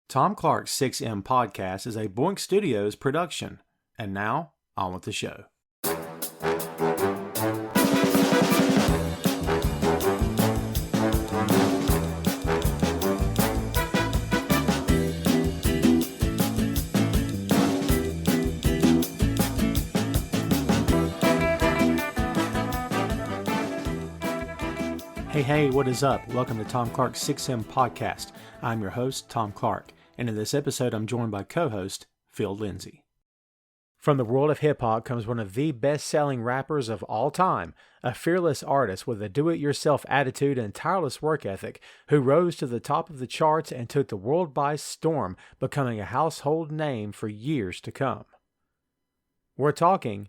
Tom Clark's 6M podcast is a Boink Studios production. And now, on with the show. Hey, what is up? Welcome to Tom Clark's 6M podcast. I'm your host, Tom Clark, and in this episode I'm joined by co-host Phil Lindsey. From the world of hip-hop comes one of the best-selling rappers of all time, a fearless artist with a do-it-yourself attitude and tireless work ethic who rose to the top of the charts and took the world by storm, becoming a household name for years to come. We're talking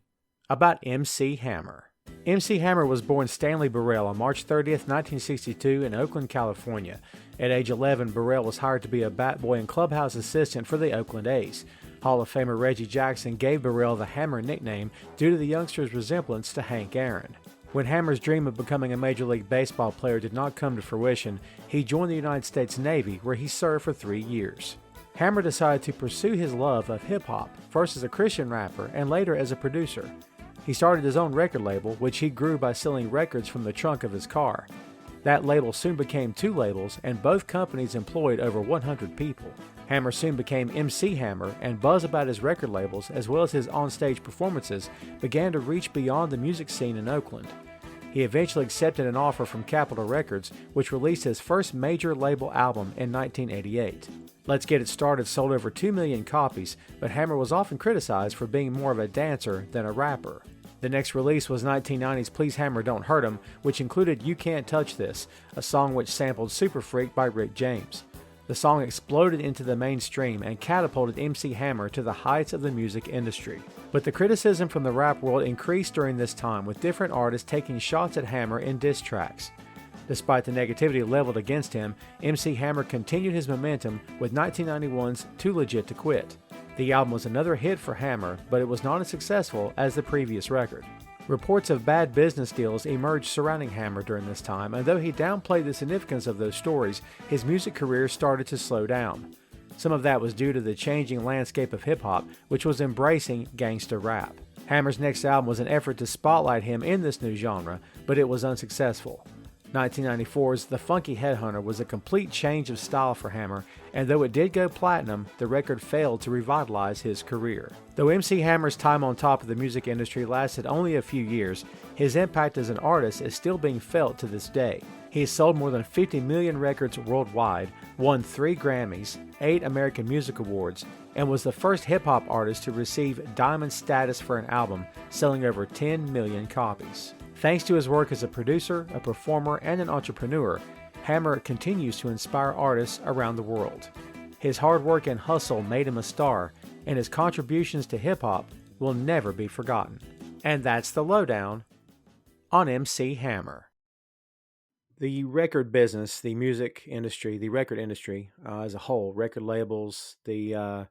about MC Hammer. MC Hammer was born Stanley Burrell on March 30th, 1962 in Oakland, California. At age 11, Burrell was hired to be a bat boy and clubhouse assistant for the Oakland A's. Hall of Famer Reggie Jackson gave Burrell the Hammer nickname due to the youngster's resemblance to Hank Aaron. When Hammer's dream of becoming a Major League Baseball player did not come to fruition, he joined the United States Navy, where he served for 3 years. Hammer decided to pursue his love of hip-hop, first as a Christian rapper and later as a producer. He started his own record label, which he grew by selling records from the trunk of his car. That label soon became 2 labels, and both companies employed over 100 people. Hammer soon became MC Hammer, and buzz about his record labels, as well as his on-stage performances, began to reach beyond the music scene in Oakland. He eventually accepted an offer from Capitol Records, which released his first major label album in 1988. Let's Get It Started sold over 2 million copies, but Hammer was often criticized for being more of a dancer than a rapper. The next release was 1990's Please Hammer Don't Hurt 'Em, which included You Can't Touch This, a song which sampled Super Freak by Rick James. The song exploded into the mainstream and catapulted MC Hammer to the heights of the music industry. But the criticism from the rap world increased during this time, with different artists taking shots at Hammer in diss tracks. Despite the negativity leveled against him, MC Hammer continued his momentum with 1991's Too Legit to Quit. The album was another hit for Hammer, but it was not as successful as the previous record. Reports of bad business deals emerged surrounding Hammer during this time, and though he downplayed the significance of those stories, his music career started to slow down. Some of that was due to the changing landscape of hip-hop, which was embracing gangsta rap. Hammer's next album was an effort to spotlight him in this new genre, but it was unsuccessful. 1994's The Funky Headhunter was a complete change of style for Hammer, and though it did go platinum, the record failed to revitalize his career. Though MC Hammer's time on top of the music industry lasted only a few years, his impact as an artist is still being felt to this day. He has sold more than 50 million records worldwide, won 3 Grammys, 8 American Music Awards, and was the first hip-hop artist to receive diamond status for an album, selling over 10 million copies. Thanks to his work as a producer, a performer, and an entrepreneur, Hammer continues to inspire artists around the world. His hard work and hustle made him a star, and his contributions to hip-hop will never be forgotten. And that's the lowdown on MC Hammer. The record business, the music industry, the record industry as a whole, record labels, the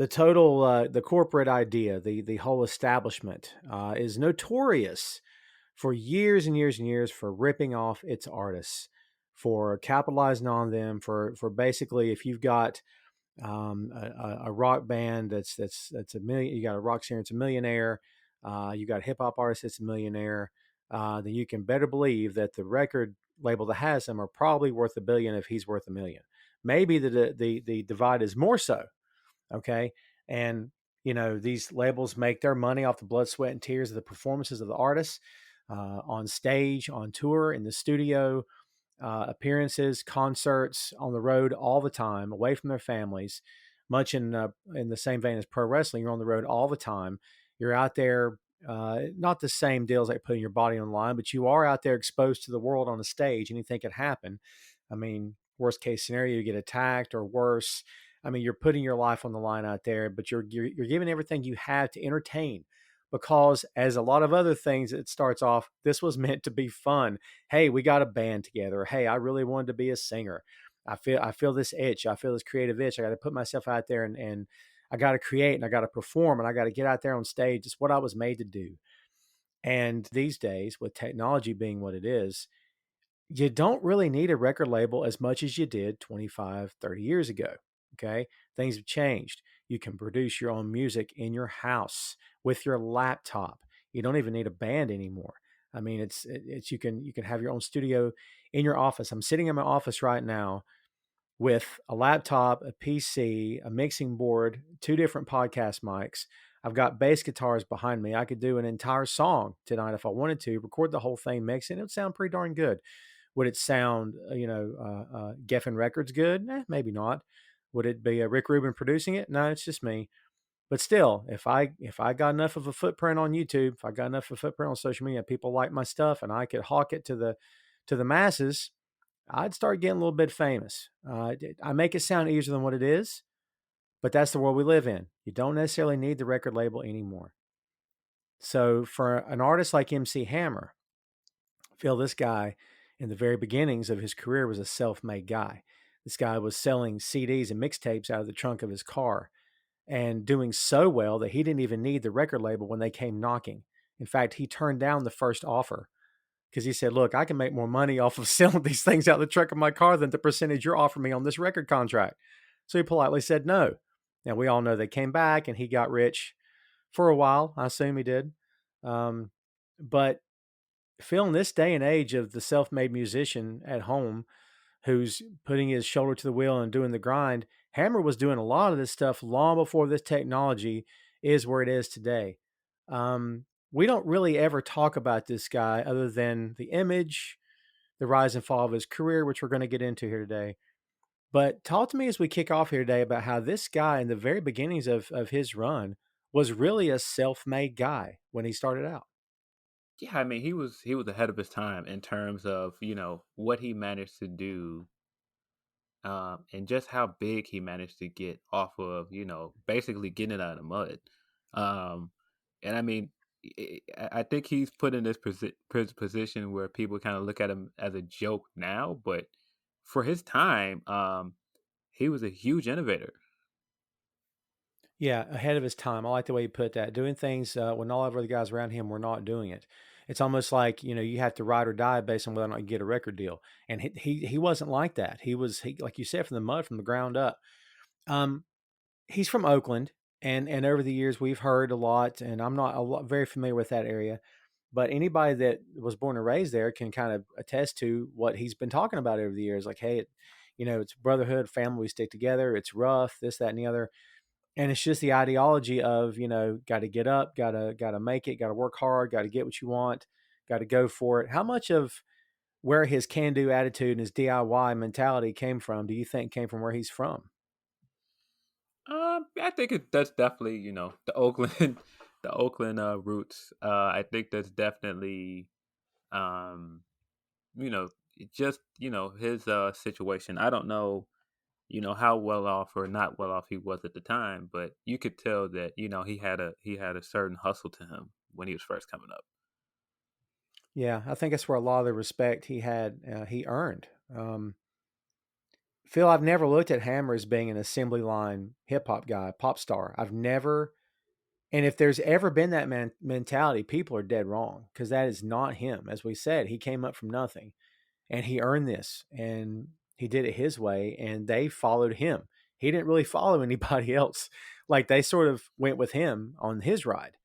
total, the corporate idea, the whole establishment is notorious for years and years and years for ripping off its artists, for capitalizing on them, for basically, if you've got a rock band that's a million, you got a rock singer that's a millionaire, you got a hip hop artist that's a millionaire, then you can better believe that the record label that has them are probably worth $1 billion if he's worth $1 million. Maybe the divide is more so. Okay, and these labels make their money off the blood, sweat, and tears of the performances of the artists. On stage, on tour, in the studio, appearances, concerts, on the road all the time, away from their families. Much in the same vein as pro wrestling, you're on the road all the time. You're out there, not the same deals like putting your body on the line, but you are out there exposed to the world on a stage. Anything could happen. I mean, worst case scenario, you get attacked, or worse. I mean, you're putting your life on the line out there, but you're giving everything you have to entertain. Because as a lot of other things, it starts off, this was meant to be fun. Hey, we got a band together. Hey, I really wanted to be a singer. I feel this itch. I feel this creative itch. I got to put myself out there and I got to create and I got to perform and I got to get out there on stage. It's what I was made to do. And these days, with technology being what it is, you don't really need a record label as much as you did 25, 30 years ago. Okay. Things have changed. You can produce your own music in your house with your laptop. You don't even need a band anymore. I mean, it's you can have your own studio in your office. I'm sitting in my office right now with a laptop, a PC, a mixing board, two different podcast mics. I've got bass guitars behind me. I could do an entire song tonight if I wanted to, record the whole thing, mix it. It would sound pretty darn good. Would it sound, Geffen Records good? Maybe not. Would it be Rick Rubin producing it? No, it's just me. But still, if I got enough of a footprint on YouTube, if I got enough of a footprint on social media, people like my stuff, and I could hawk it to the masses, I'd start getting a little bit famous. I make it sound easier than what it is, but that's the world we live in. You don't necessarily need the record label anymore. So for an artist like MC Hammer, Phil, this guy in the very beginnings of his career was a self-made guy. This guy was selling CDs and mixtapes out of the trunk of his car and doing so well that he didn't even need the record label when they came knocking. In fact, he turned down the first offer because he said, "Look, I can make more money off of selling these things out the trunk of my car than the percentage you're offering me on this record contract." So he politely said no. Now, we all know they came back and he got rich for a while. I assume he did. But Phil, in this day and age of the self-made musician at home who's putting his shoulder to the wheel and doing the grind, Hammer was doing a lot of this stuff long before this technology is where it is today. We don't really ever talk about this guy other than the image, the rise and fall of his career, which we're going to get into here today. But talk to me as we kick off here today about how this guy in the very beginnings of his run was really a self-made guy when he started out. Yeah, I mean, he was ahead of his time in terms of what he managed to do, and just how big he managed to get off of basically getting it out of the mud. Um, and I mean, I think he's put in this position where people kind of look at him as a joke now, but for his time, he was a huge innovator. Yeah, ahead of his time. I like the way you put that. Doing things when all of the guys around him were not doing it. It's almost like you have to ride or die based on whether or not you get a record deal. And he wasn't like that. He like you said, from the mud, from the ground up. Um, he's from Oakland, and over the years we've heard a lot. And I'm not very familiar with that area, but anybody that was born and raised there can kind of attest to what he's been talking about over the years. Like, hey, it's brotherhood, family, we stick together. It's rough, this, that, and the other. And it's just the ideology of, got to get up, got to make it, got to work hard, got to get what you want, got to go for it. How much of where his can-do attitude and his DIY mentality came from do you think came from where he's from? I think that's definitely the Oakland, the Oakland roots. I think that's definitely um, just his situation. I don't know how well off or not well off he was at the time, but you could tell that he had a certain hustle to him when he was first coming up. Yeah, I think that's where a lot of the respect he had, he earned. Phil, I've never looked at Hammer as being an assembly line hip hop guy, pop star. I've never, and if there's ever been that mentality, people are dead wrong because that is not him. As we said, he came up from nothing and he earned this and he did it his way and they followed him. He didn't really follow anybody else. Like they sort of went with him on his ride.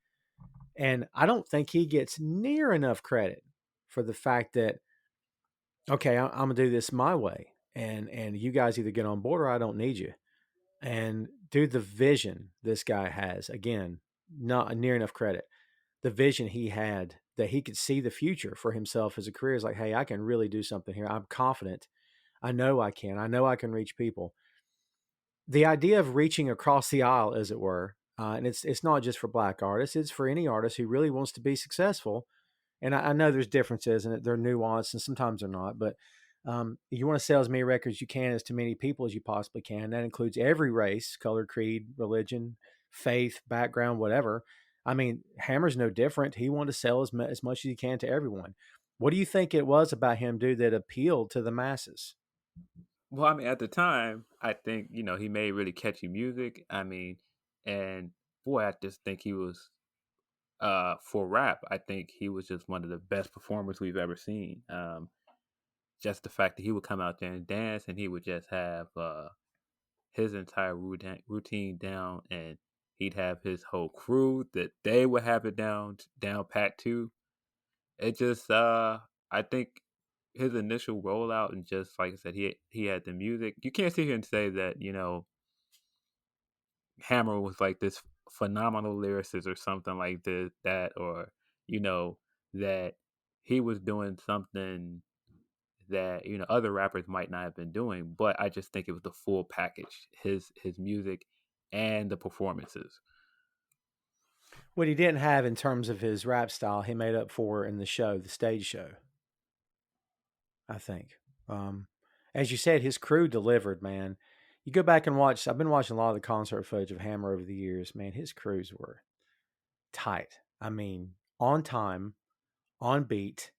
And I don't think he gets near enough credit for the fact that, okay, I'm gonna do this my way. And you guys either get on board or I don't need you. And dude, the vision this guy has, again, not near enough credit. The vision he had that he could see the future for himself as a career is like, hey, I can really do something here. I'm confident. I know I can. I know I can reach people. The idea of reaching across the aisle, as it were, and it's not just for black artists, it's for any artist who really wants to be successful. And I know there's differences and they're nuanced and sometimes they're not, but you want to sell as many records as you can as to many people as you possibly can. That includes every race, color, creed, religion, faith, background, whatever. I mean, Hammer's no different. He wanted to sell as much as he can to everyone. What do you think it was about him, dude, that appealed to the masses? Well, I mean, at the time, I think he made really catchy music. I mean, and boy, I just think he was for rap. I think he was just one of the best performers we've ever seen. Just the fact that he would come out there and dance, and he would just have his entire routine down, and he'd have his whole crew that they would have it down pat too. It just I think his initial rollout, and just like I said, he had the music. You can't sit here and say that, Hammer was like this phenomenal lyricist or something like that, or you know that he was doing something that other rappers might not have been doing. But I just think it was the full package: his music and the performances. What he didn't have in terms of his rap style, he made up for in the show, the stage show, I think. Um, as you said, his crew delivered, man. You go back and watch, I've been watching a lot of the concert footage of Hammer over the years. Man, his crews were tight. I mean, on time, on beat.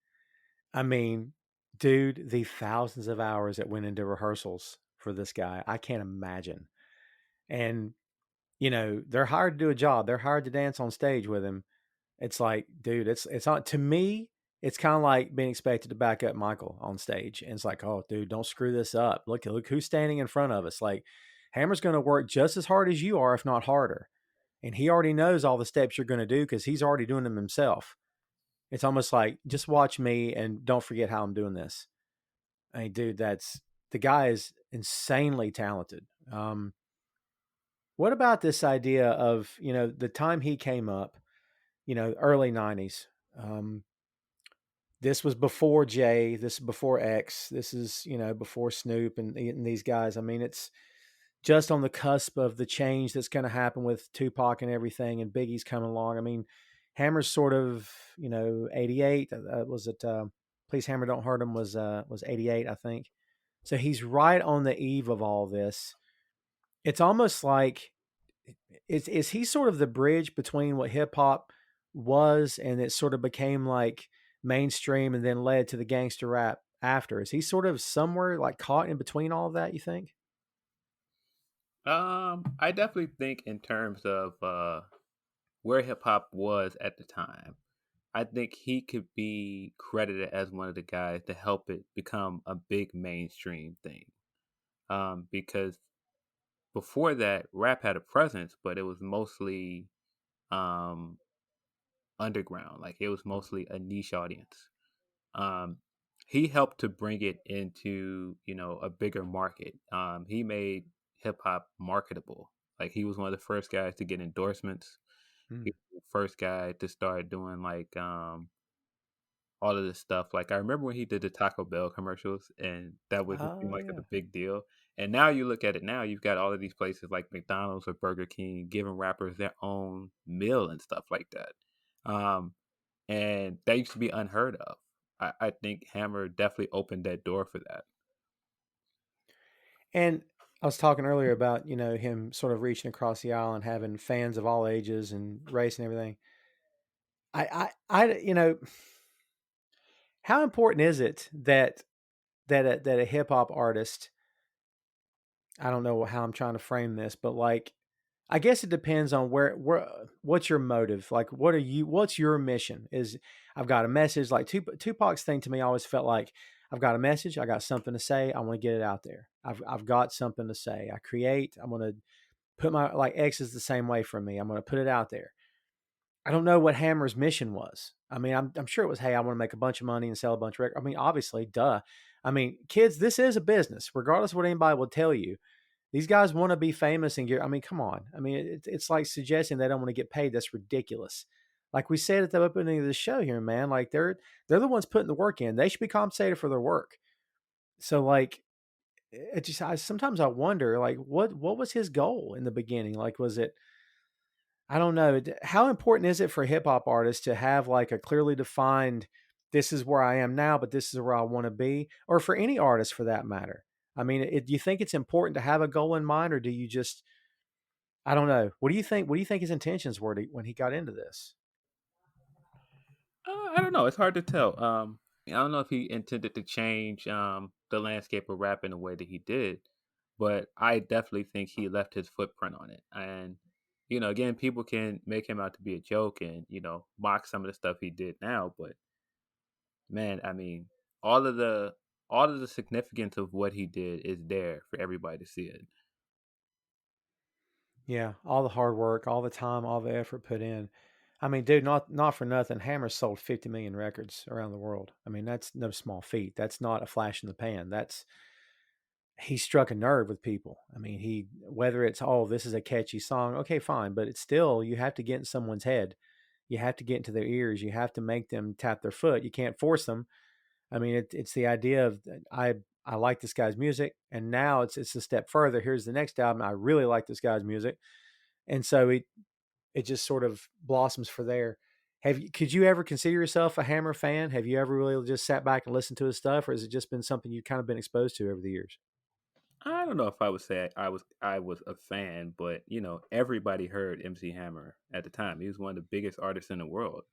I mean, dude, the thousands of hours that went into rehearsals for this guy, I can't imagine. And, they're hired to do a job. They're hired to dance on stage with him. It's like, dude, it's not, to me, it's kind of like being expected to back up Michael on stage. And it's like, oh, dude, don't screw this up. Look who's standing in front of us. Like, Hammer's going to work just as hard as you are, if not harder. And he already knows all the steps you're going to do because he's already doing them himself. It's almost like, just watch me and don't forget how I'm doing this. I mean, dude, the guy is insanely talented. What about this idea of, the time he came up, early 90s? This was before Jay. This is before X. This is, before Snoop and these guys. I mean, it's just on the cusp of the change that's going to happen with Tupac and everything, and Biggie's coming along. I mean, Hammer's sort of, 88. Was it Please Hammer Don't Hurt Him was 88, I think. So he's right on the eve of all this. It's almost like, is he sort of the bridge between what hip hop was and it sort of became like mainstream and then led to the gangster rap after? Is he sort of somewhere like caught in between all of that, you think? I definitely think in terms of where hip hop was at the time, I think he could be credited as one of the guys to help it become a big mainstream thing. Because before that, rap had a presence, but it was mostly um, underground. Like it was mostly a niche audience. Um, he helped to bring it into a bigger market. He made hip hop marketable. Like he was one of the first guys to get endorsements. Hmm. He was the first guy to start doing like all of this stuff. Like I remember when he did the Taco Bell commercials, and that was it seemed Oh like a yeah. big deal. And now you look at it now, you've got all of these places like McDonald's or Burger King giving rappers their own meal and stuff like that. Um, and that used to be unheard of. I think Hammer definitely opened that door for that. And I was talking earlier about, him sort of reaching across the aisle and having fans of all ages and race and everything. I how important is it that a hip hop artist, I don't know how I'm trying to frame this, but like, I guess it depends on where what's your motive? Like, what's your mission? Is I've got a message. Like Tupac's thing to me always felt like, I've got a message. I got something to say. I want to get it out there. I've got something to say. I create. I'm going to put my, like, X is the same way for me. I'm going to put it out there. I don't know what Hammer's mission was. I mean, I'm sure it was, hey, I want to make a bunch of money and sell a bunch of records. I mean, obviously, duh. I mean, kids, this is a business, regardless of what anybody will tell you. These guys want to be famous and get, I mean, come on. I mean, it's like suggesting they don't want to get paid. That's ridiculous. Like we said at the opening of the show here, man, like they're the ones putting the work in. They should be compensated for their work. So like, sometimes I wonder, like, what was his goal in the beginning? Like, was it, I don't know. How important is it for hip hop artists to have like a clearly defined, this is where I am now, but this is where I want to be, or for any artist for that matter? I mean, do you think it's important to have a goal in mind, or do you just, I don't know. What do you think? What do you think his intentions were when he got into this? I don't know. It's hard to tell. I don't know if he intended to change the landscape of rap in the way that he did, but I definitely think he left his footprint on it. And again, people can make him out to be a joke and mock some of the stuff he did now, but man, I mean, all of the all of the significance of what he did is there for everybody to see it. Yeah, all the hard work, all the time, all the effort put in. I mean, dude, not for nothing. Hammer sold 50 million records around the world. I mean, that's no small feat. That's not a flash in the pan. That's he struck a nerve with people. I mean, he whether it's oh, this is a catchy song, okay, fine, but it's still you have to get in someone's head. You have to get into their ears. You have to make them tap their foot. You can't force them. I mean, it's the idea of I like this guy's music, and now it's a step further. Here's the next album. I really like this guy's music, and so it just sort of blossoms for there. Could you ever consider yourself a Hammer fan? Have you ever really just sat back and listened to his stuff, or has it just been something you've kind of been exposed to over the years? I don't know if I would say I was a fan, but everybody heard MC Hammer at the time. He was one of the biggest artists in the world.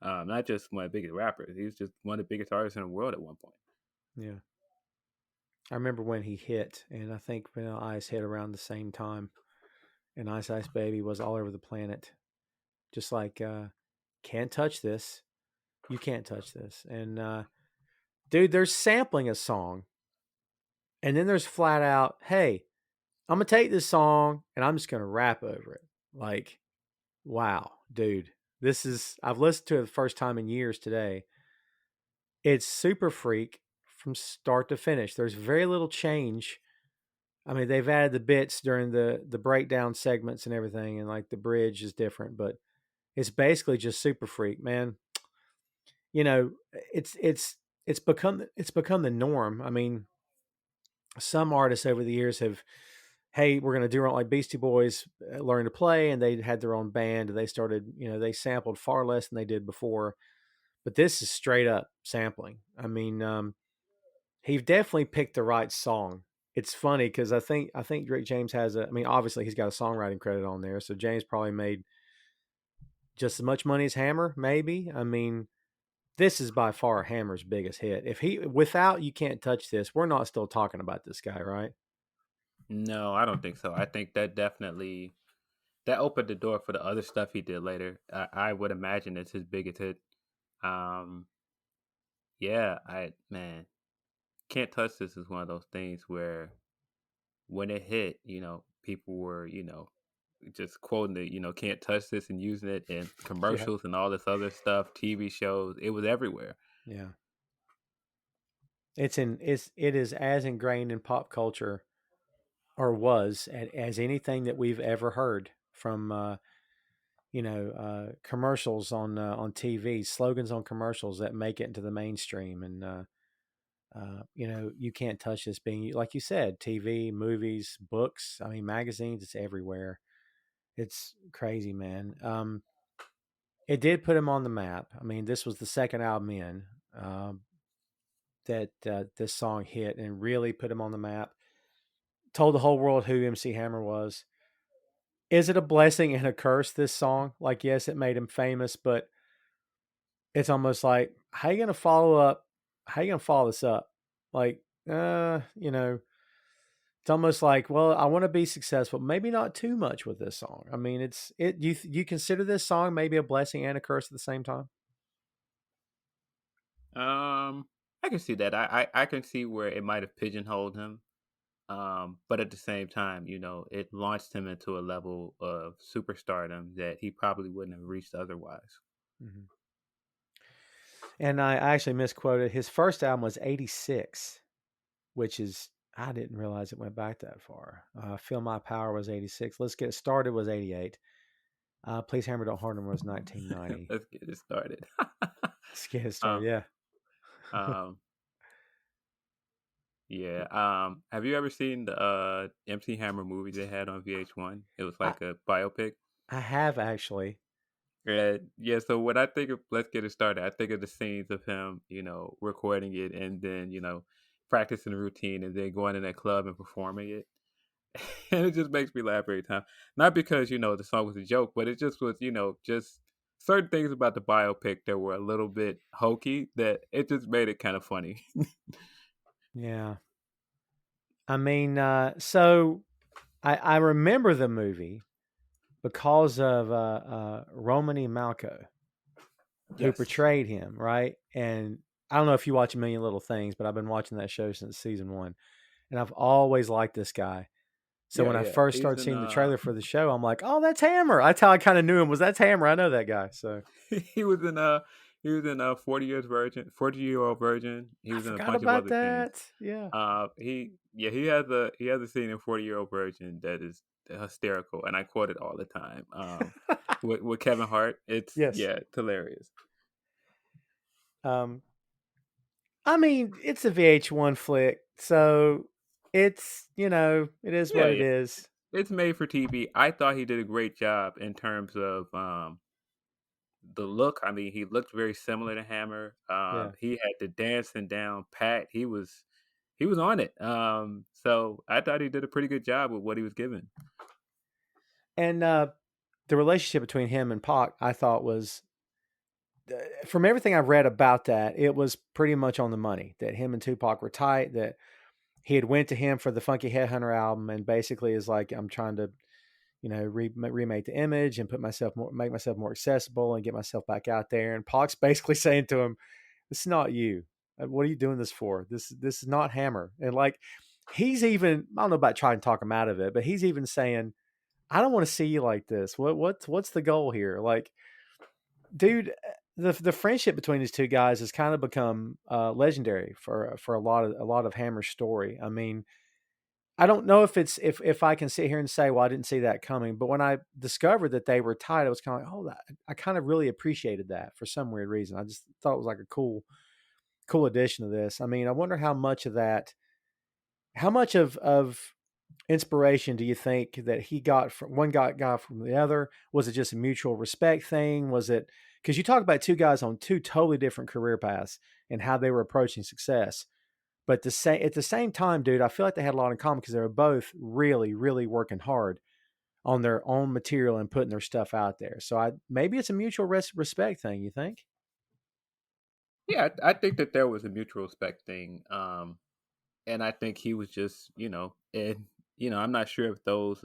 Not just one of the biggest rappers. He was just one of the biggest artists in the world at one point. Yeah, I remember when he hit, and I think Vanilla Ice hit around the same time, and Ice Ice Baby was all over the planet, just like can't touch this, you can't touch this, and dude, there's sampling a song, and then there's flat out, hey, I'm gonna take this song and I'm just gonna rap over it. Like, wow, dude, this is I've listened to it the first time in years today. It's super freak from start to finish. There's very little change. I mean, they've added the bits during the breakdown segments and everything, and like the bridge is different, but it's basically just super freak, man. You know, it's become the norm. I mean, some artists over the years have, hey, we're going to do it like Beastie Boys learned to play, and they had their own band, and they started, they sampled far less than they did before. But this is straight up sampling. I mean, he definitely picked the right song. It's funny because I think Rick James has a. I mean, obviously he's got a songwriting credit on there, so James probably made just as much money as Hammer, maybe. I mean, this is by far Hammer's biggest hit. If he without You Can't Touch This, we're not still talking about this guy, right? No, I don't think so. I think that opened the door for the other stuff he did later. I would imagine it's his biggest hit. Um, yeah, I man, Can't Touch This is one of those things where when it hit, people were, just quoting it, Can't Touch This and using it in Yeah. commercials and all this other stuff, TV shows. It was everywhere. Yeah. It is as ingrained in pop culture, or was, as anything that we've ever heard from commercials on TV, slogans on commercials that make it into the mainstream, and You Can't Touch This being, like you said, TV, movies, books. I mean, magazines. It's everywhere. It's crazy, man. It did put him on the map. I mean, this was the second album in that this song hit and really put him on the map. Told the whole world who MC Hammer was. Is it a blessing and a curse, this song? Like, yes, it made him famous, but it's almost like, how you gonna follow up? How you gonna follow this up? Like, it's almost like, well, I want to be successful, maybe not too much with this song. I mean, you consider this song maybe a blessing and a curse at the same time? I can see that. I can see where it might have pigeonholed him. But at the same time, it launched him into a level of superstardom that he probably wouldn't have reached otherwise. Mm-hmm. And I actually misquoted. His first album was '86, which is, I didn't realize it went back that far. Feel My Power was '86. Let's Get It Started was '88. Please Hammer Don't Harden was 1990. Let's get it started. Let's Get It Started. um, Yeah. um, yeah. Have you ever seen the MC Hammer movie they had on VH1? It was I, like a biopic. I have actually. Yeah, so when I think of Let's Get It Started, I think of the scenes of him, recording it and then, practicing the routine and then going in that club and performing it. And it just makes me laugh every time. Not because, the song was a joke, but it just was, just certain things about the biopic that were a little bit hokey that it just made it kind of funny. Yeah. I mean, so I remember the movie because of Romany Malco, who Yes. portrayed him, right? And I don't know if you watch A Million Little Things, but I've been watching that show since season one, and I've always liked this guy. So Yeah, when I yeah. first He's started in seeing the trailer for the show, I'm like, oh, that's Hammer. That's how I kind of knew him. Was that's Hammer? I know that guy. So he was in 40-year-old virgin. He I was in a forgot bunch of about other things. that. Yeah. He has a scene in 40-year-old virgin that is hysterical, and I quote it all the time. With Kevin Hart, Yes. it's hilarious. Um, I mean, it's a VH1 flick, so it's, it is Yeah, what it yeah. is. It's made for TV. I thought he did a great job in terms of the look. I mean, he looked very similar to Hammer. Yeah. He had the dancing down pat. He was on it. So I thought he did a pretty good job with what he was given. And the relationship between him and Pac, I thought was, from everything I've read about that, it was pretty much on the money. That him and Tupac were tight. That he had went to him for the Funky Headhunter album, and basically is like, I'm trying to, remake the image and make myself more accessible and get myself back out there. And Pac's basically saying to him, "This is not you. What are you doing this for? This is not Hammer." And like, he's even, I don't know about trying to talk him out of it, but he's even saying, "I don't want to see you like this. What's the goal here?" Like, dude, the friendship between these two guys has kind of become legendary for a lot of Hammer's story. I mean, I don't know if I can sit here and say, well, I didn't see that coming, but when I discovered that they were tied, I was kind of like, oh, I kind of really appreciated that for some weird reason. I just thought it was like a cool addition to this. I mean, I wonder how much of inspiration do you think that he got from one guy from the other? Was it just a mutual respect thing? Was it, because you talk about two guys on two totally different career paths and how they were approaching success? But at the same time, dude, I feel like they had a lot in common because they were both really, really working hard on their own material and putting their stuff out there. So maybe it's a mutual respect thing. You think? Yeah, I think that there was a mutual respect thing. And I think he was just, and I'm not sure if those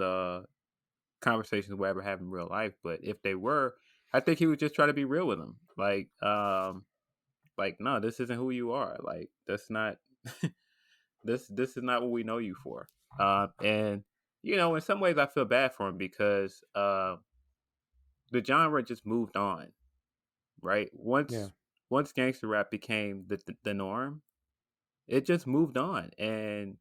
conversations were ever had in real life, but if they were, I think he would just try to be real with them. Like, no, this isn't who you are. Like, that's not this is not what we know you for. And in some ways, I feel bad for him because the genre just moved on, right? Yeah. Once gangster rap became the norm, it just moved on, and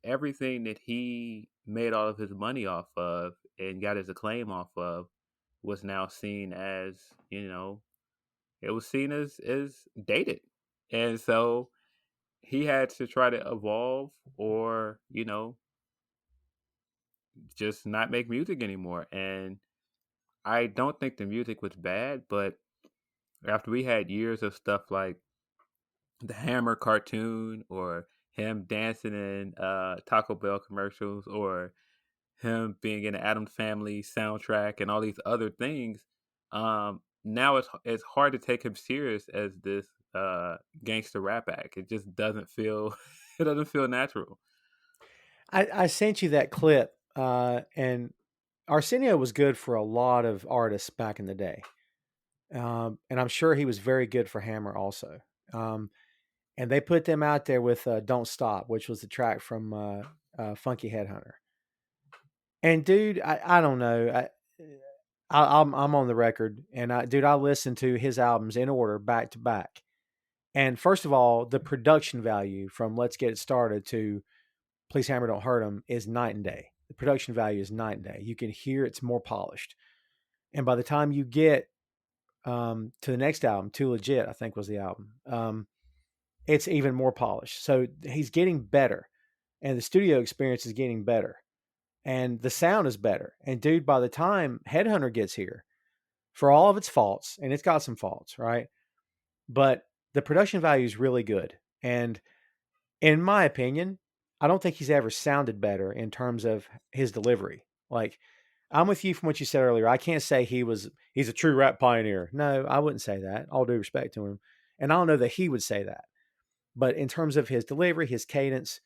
everything that he made all of his money off of and got his acclaim off of was now seen as, it was seen as dated. And so he had to try to evolve or, just not make music anymore. And I don't think the music was bad, but after we had years of stuff like the Hammer cartoon or him dancing in Taco Bell commercials or him being in the Addams Family soundtrack and all these other things, now it's hard to take him serious as this gangster rap act. It just doesn't feel it doesn't feel natural. I sent you that clip, and Arsenio was good for a lot of artists back in the day. And I'm sure he was very good for Hammer also. Um, and they put them out there with "Don't Stop," which was the track from Funky Headhunter. And dude, I don't know. I'm on the record, and dude, I listened to his albums in order, back to back. And first of all, the production value from "Let's Get It Started" to "Please Hammer Don't Hurt 'Em" is night and day. The production value is night and day. You can hear it's more polished. And by the time you get to the next album, "Too Legit," I think was the album. It's even more polished. So he's getting better, and the studio experience is getting better, and the sound is better. And dude, by the time Headhunter gets here, for all of its faults, and it's got some faults, right? But the production value is really good. And in my opinion, I don't think he's ever sounded better in terms of his delivery. Like, I'm with you from what you said earlier. I can't say he's a true rap pioneer. No, I wouldn't say that. All due respect to him. And I don't know that he would say that. But in terms of his delivery, his cadence,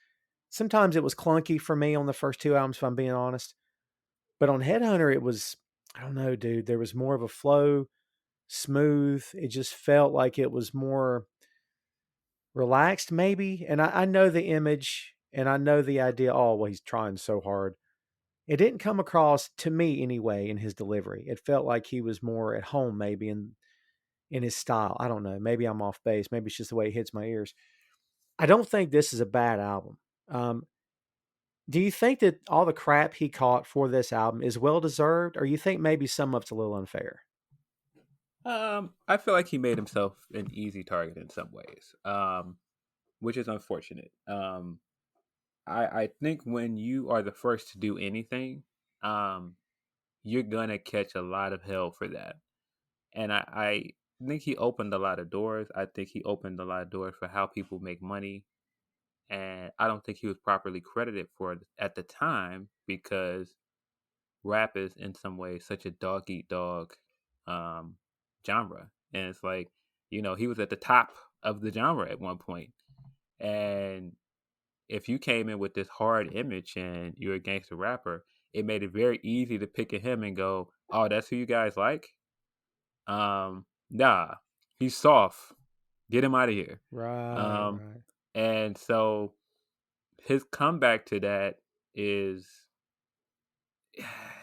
sometimes it was clunky for me on the first two albums, if I'm being honest. But on Headhunter, it was, I don't know, dude. There was more of a flow, smooth. It just felt like it was more relaxed, maybe. And I know the image and I know the idea. Oh, well, he's trying so hard. it didn't come across to me anyway in his delivery. It felt like he was more at home, maybe in his style. I don't know. Maybe I'm off base. Maybe it's just the way it hits my ears. I don't think this is a bad album. Um, do you think that all the crap he caught for this album is well deserved, or you think maybe some of it's a little unfair? I feel like he made himself an easy target in some ways, which is unfortunate. I think when you are the first to do anything, um, you're gonna catch a lot of hell for that. And I think he opened a lot of doors. I think he opened a lot of doors for how people make money. And I don't think he was properly credited for it at the time because rap is in some ways such a dog eat dog um, genre. And it's like, he was at the top of the genre at one point. And if you came in with this hard image and you're a gangster rapper, it made it very easy to pick at him and go, "Oh, that's who you guys like? Nah, he's soft. Get him out of here." Right, Um, right. and so his comeback to that is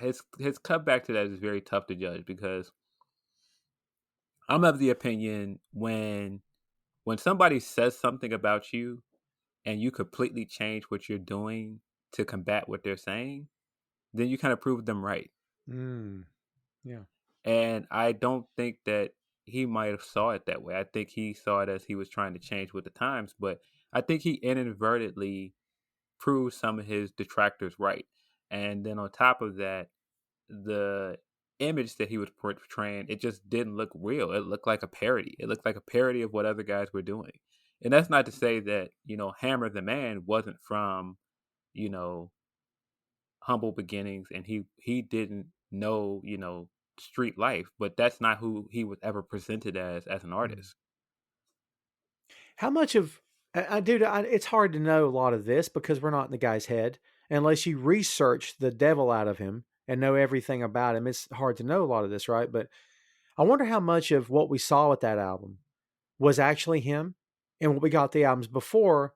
his comeback to that is very tough to judge because I'm of the opinion when somebody says something about you and you completely change what you're doing to combat what they're saying, then you kind of prove them right. Mm, yeah. And I don't think that he might have saw it that way. I think he saw it as he was trying to change with the times, but I think he inadvertently proved some of his detractors right. And then on top of that, the image that he was portraying, it just didn't look real. It looked like a parody. It looked like a parody of what other guys were doing. And that's not to say that, Hammer the Man wasn't from, you know, humble beginnings and he didn't know, street life, but that's not who he was ever presented as an Mm. artist. How much of dude? It's hard to know a lot of this because we're not in the guy's head unless you research the devil out of him and know everything about him. It's hard to know a lot of this, right? But I wonder how much of what we saw with that album was actually him, and what we got the albums before.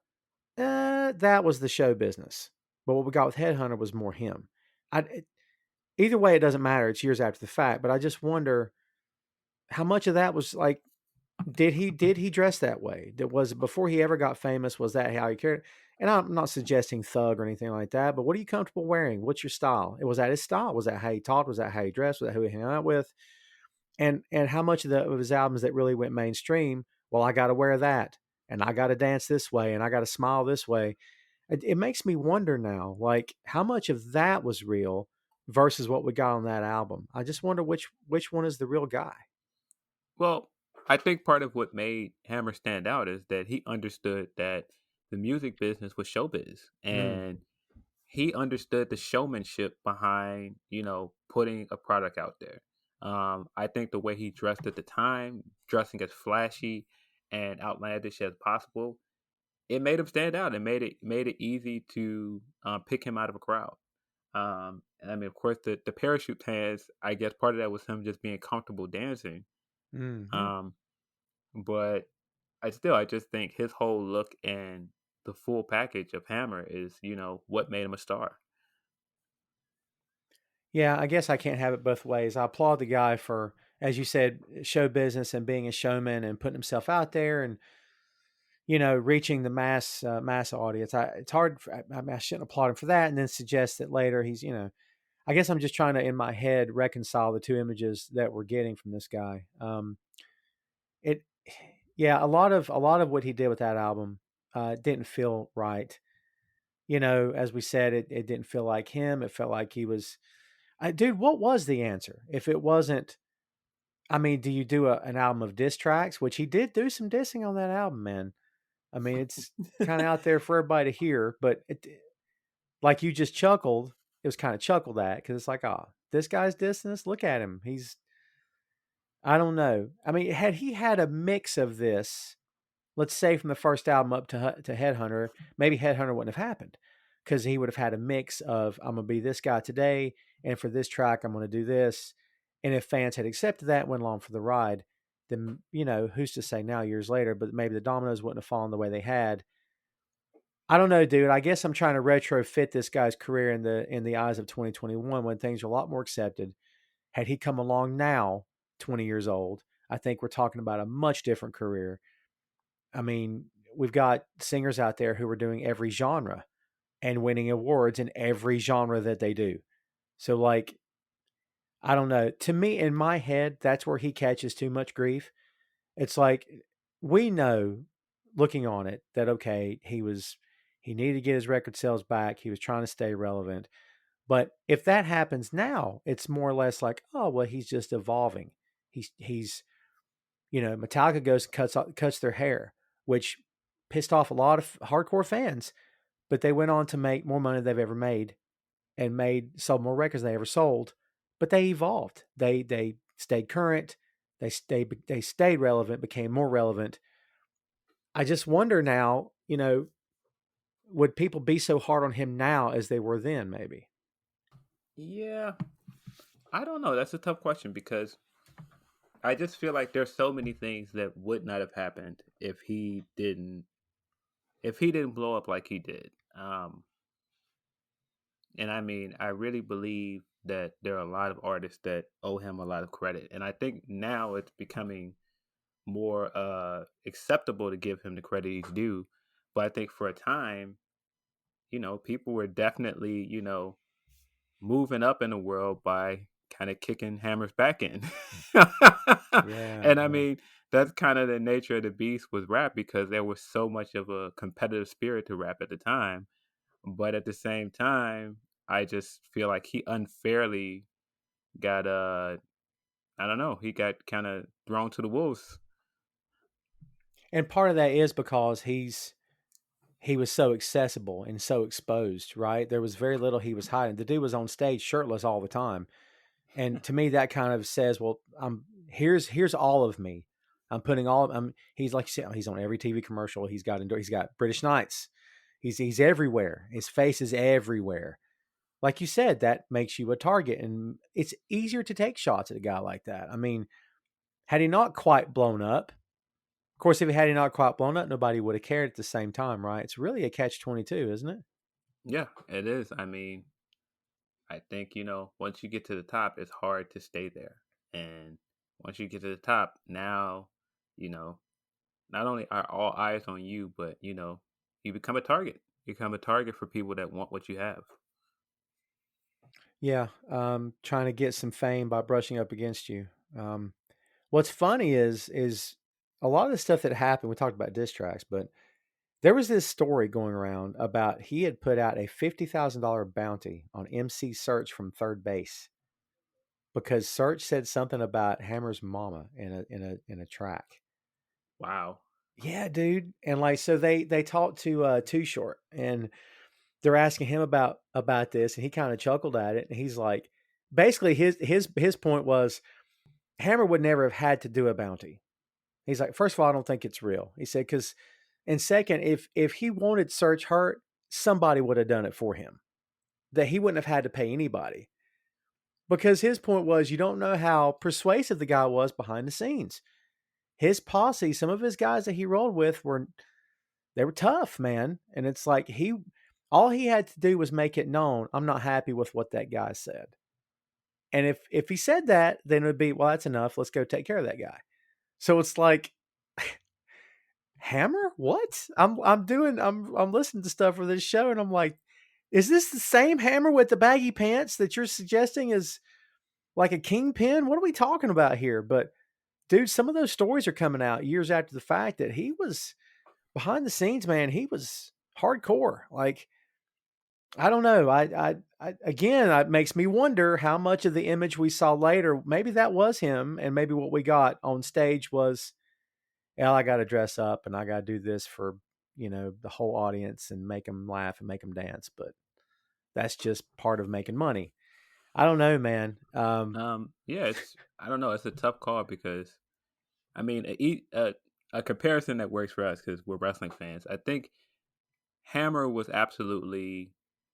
That was the show business, but what we got with Headhunter was more him. Either way, it doesn't matter. It's years after the fact, but I just wonder how much of that was like did he dress that way? That was it before he ever got famous? Was that how he carried? And I'm not suggesting thug or anything like that, but what are you comfortable wearing? What's your style? Was that his style? Was that how he talked? Was that how he dressed? Was that who he hung out with? And how much of his albums that really went mainstream? Well, I got to wear that, and I got to dance this way, and I got to smile this way. It makes me wonder now, like how much of that was real versus what we got on that album. I just wonder which one is the real guy. Well, I think part of what made Hammer stand out is that he understood that the music business was showbiz Mm, and he understood the showmanship behind, putting a product out there. I think the way he dressed at the time, dressing as flashy and outlandish as possible, it made him stand out. It made it easy to pick him out of a crowd. And I mean, of course, the parachute pants. I guess part of that was him just being comfortable dancing. mm-hmm. Um, but I just think his whole look and the full package of Hammer is, what made him a star. Yeah, I guess I can't have it both ways. I applaud the guy for, as you said, show business and being a showman and putting himself out there and reaching the mass audience. It's hard. I mean, I shouldn't applaud him for that, and then suggest that later he's. I guess I'm just trying to in my head reconcile the two images that we're getting from this guy. It, yeah, a lot of what he did with that album didn't feel right. As we said, it didn't feel like him. It felt like he was. Dude, what was the answer? If it wasn't, I mean, do you do an album of diss tracks? Which he did do some dissing on that album, man. I mean, it's kind of out there for everybody to hear, but like you just chuckled, it was kind of chuckled at because it's like, oh, this guy's dissing us. Look at him. I don't know. I mean, had he had a mix of this, let's say from the first album up to Headhunter, maybe Headhunter wouldn't have happened because he would have had a mix of I'm gonna be this guy today, and for this track I'm gonna do this. And if fans had accepted that, and went along for the ride, then who's to say now years later? But maybe the dominoes wouldn't have fallen the way they had. I don't know, dude. I guess I'm trying to retrofit this guy's career in the eyes of 2021 when things are a lot more accepted. Had he come along now, 20 years old, I think we're talking about a much different career. I mean, we've got singers out there who are doing every genre and winning awards in every genre that they do. So, like, I don't know. To me, in my head, that's where he catches too much grief. It's like we know, looking on it, that okay, he needed to get his record sales back. He was trying to stay relevant. But if that happens now, it's more or less like, oh well, he's just evolving. He's Metallica goes and cuts their hair, which pissed off a lot of hardcore fans. But they went on to make more money than they've ever made and sold more records than they ever sold. But they evolved. They stayed current. They stayed relevant, became more relevant. I just wonder now, would people be so hard on him now as they were then? Maybe. Yeah, I don't know. That's a tough question because I just feel like there's so many things that would not have happened if he didn't blow up like he did. And I mean, I really believe that there are a lot of artists that owe him a lot of credit, and I think now it's becoming more acceptable to give him the credit he's due. But I think for a time, people were definitely, moving up in the world by kind of kicking Hammer's back in. Yeah, And I yeah. mean, that's kind of the nature of the beast with rap because there was so much of a competitive spirit to rap at the time. But at the same time, I just feel like he unfairly got I don't know, he got kind of thrown to the wolves. And part of that is because he was so accessible and so exposed, right? There was very little he was hiding. The dude was on stage shirtless all the time. And to me that kind of says, well, here's all of me. I'm putting all of he's like you said, he's on every TV commercial. He's got British Knights. He's everywhere. His face is everywhere. Like you said, that makes you a target and it's easier to take shots at a guy like that. I mean, had he not quite blown up, of course, if he had not quite blown up, nobody would have cared at the same time, right? It's really a catch-22, isn't it? Yeah, it is. I mean, I think, once you get to the top, it's hard to stay there. And once you get to the top, now, you know, not only are all eyes on you, but, you become a target. You become a target for people that want what you have. Yeah, trying to get some fame by brushing up against you. Um, what's funny is a lot of the stuff that happened. We talked about diss tracks, but there was this story going around about he had put out a $50,000 bounty on MC Search from third base because Search said something about Hammer's mama in a track. Wow. Yeah, dude. And like so they talked to Too Short and they're asking him about this and he kind of chuckled at it and he's like basically his point was Hammer would never have had to do a bounty. He's like, first of all, I don't think it's real. He said, because and second, if he wanted Search hurt, somebody would have done it for him. That he wouldn't have had to pay anybody. Because his point was you don't know how persuasive the guy was behind the scenes. His posse, some of his guys that he rolled with they were tough, man. And it's like all he had to do was make it known, I'm not happy with what that guy said. And if he said that, then it would be, well, that's enough. Let's go take care of that guy. So it's like Hammer? What? I'm listening to stuff for this show and I'm like, is this the same Hammer with the baggy pants that you're suggesting is like a kingpin? What are we talking about here? But dude, some of those stories are coming out years after the fact that he was behind the scenes, man. He was hardcore. Like, I don't know. I again, it makes me wonder how much of the image we saw later, maybe that was him, and maybe what we got on stage was, well, I got to dress up and I got to do this for the whole audience and make them laugh and make them dance. But that's just part of making money. I don't know, man. Yeah, I don't know, it's a tough call because I mean, a comparison that works for us because we're wrestling fans. I think Hammer was absolutely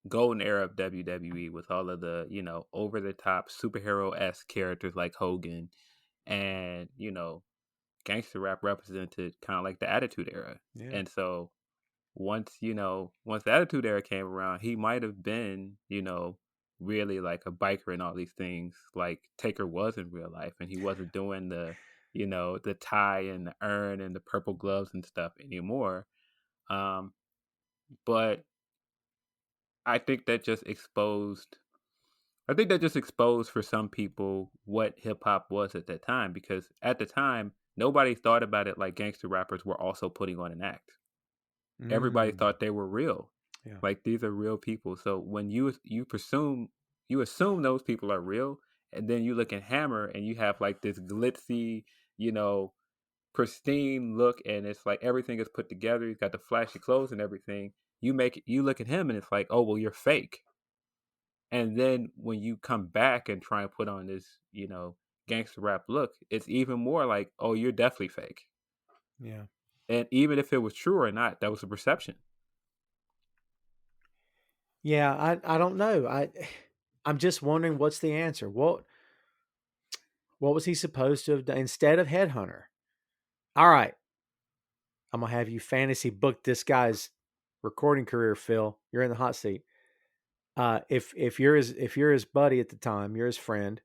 golden era of WWE with all of the, over the top superhero esque characters like Hogan and, gangster rap represented kind of like the Attitude Era. Yeah. And so once once the Attitude Era came around, he might have been really like a biker and all these things like Taker was in real life, and he wasn't doing the tie and the urn and the purple gloves and stuff anymore. But I think that just exposed for some people what hip hop was at that time, because at the time nobody thought about it like gangster rappers were also putting on an act. Everybody thought they were real. Yeah. Like, these are real people. So when you assume those people are real, and then you look at Hammer and you have like this glitzy, pristine look, and it's like everything is put together. He's got the flashy clothes and everything. You look at him and it's like, oh well, you're fake. And then when you come back and try and put on this, gangster rap look, it's even more like, oh, you're definitely fake. Yeah. And even if it was true or not, that was a perception. Yeah, I don't know. I'm just wondering what's the answer. What was he supposed to have done instead of Headhunter? All right. I'm gonna have you fantasy book this guy's recording career, Phil. You're in the hot seat. If you're his buddy at the time, you're his friend,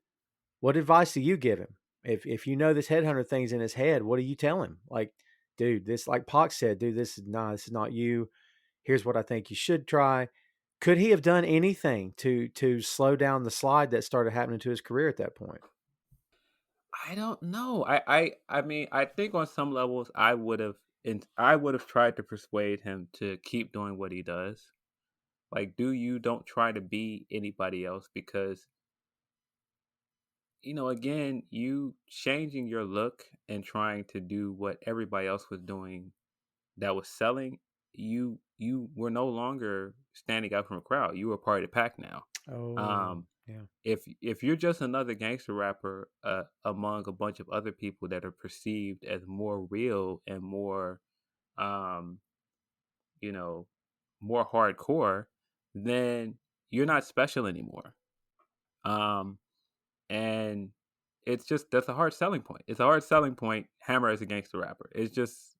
what advice do you give him? If you know this Headhunter thing's in his head, what do you tell him? Like, dude, this, like Pac said, dude, this is not you. Here's what I think you should try. Could he have done anything to slow down the slide that started happening to his career at that point? I don't know. I mean, I think on some levels I would have tried to persuade him to keep doing what he does. Like, don't try to be anybody else, because again, you changing your look and trying to do what everybody else was doing that was selling, you were no longer standing out from a crowd. You were part of the pack now. Oh, yeah. If you're just another gangster rapper among a bunch of other people that are perceived as more real and more you know more hardcore, then you're not special anymore. And it's just, that's a hard selling point. It's a hard selling point. Hammer as a gangster rapper, it's just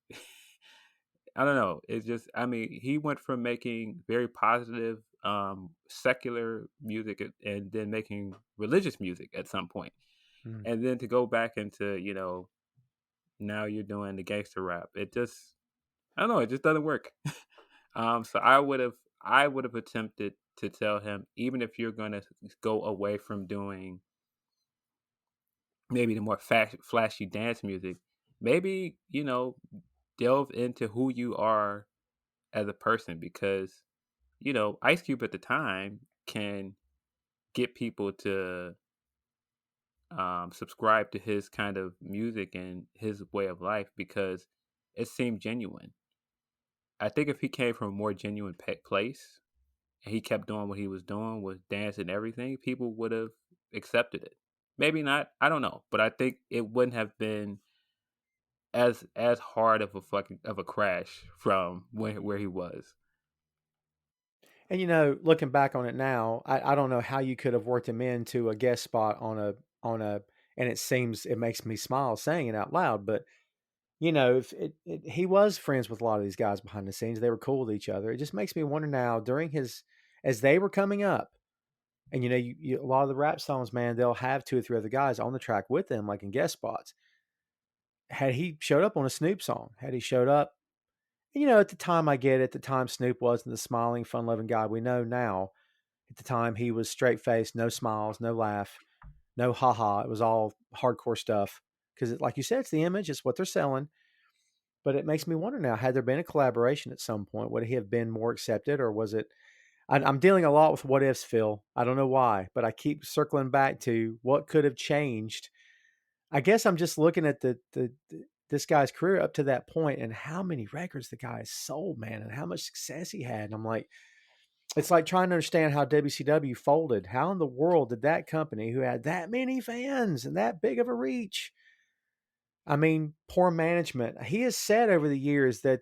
I don't know. It's just, I mean, he went from making very positive, secular music, and then making religious music at some point. Mm. And then to go back into, now you're doing the gangster rap. It just, I don't know. It just doesn't work. So I would have attempted to tell him, even if you're going to go away from doing maybe the more flashy dance music, maybe, delve into who you are as a person, because Ice Cube at the time can get people to subscribe to his kind of music and his way of life because it seemed genuine. I think if he came from a more genuine place and he kept doing what he was doing with dance and everything, people would have accepted it. Maybe not, I don't know, but I think it wouldn't have been as hard of a crash from where he was. And looking back on it now, I don't know how you could have worked him into a guest spot on a, and it makes me smile saying it out loud, but if he was friends with a lot of these guys behind the scenes, they were cool with each other. It just makes me wonder now as they were coming up, and you a lot of the rap songs, man, they'll have 2 or 3 other guys on the track with them, like in guest spots. Had he showed up on a Snoop song, had he showed up, at the time, I get it. At the time, Snoop wasn't the smiling, fun-loving guy we know now. At the time, he was straight-faced, no smiles, no laugh, no ha-ha. It was all hardcore stuff. Because, like you said, it's the image. It's what they're selling. But it makes me wonder now, had there been a collaboration at some point, would he have been more accepted, or was it? I'm dealing a lot with what ifs, Phil. I don't know why, but I keep circling back to what could have changed. I guess I'm just looking at this guy's career up to that point and how many records the guy sold, man, and how much success he had. And I'm like, it's like trying to understand how WCW folded. How in the world did that company, who had that many fans and that big of a reach, I mean, poor management. He has said over the years that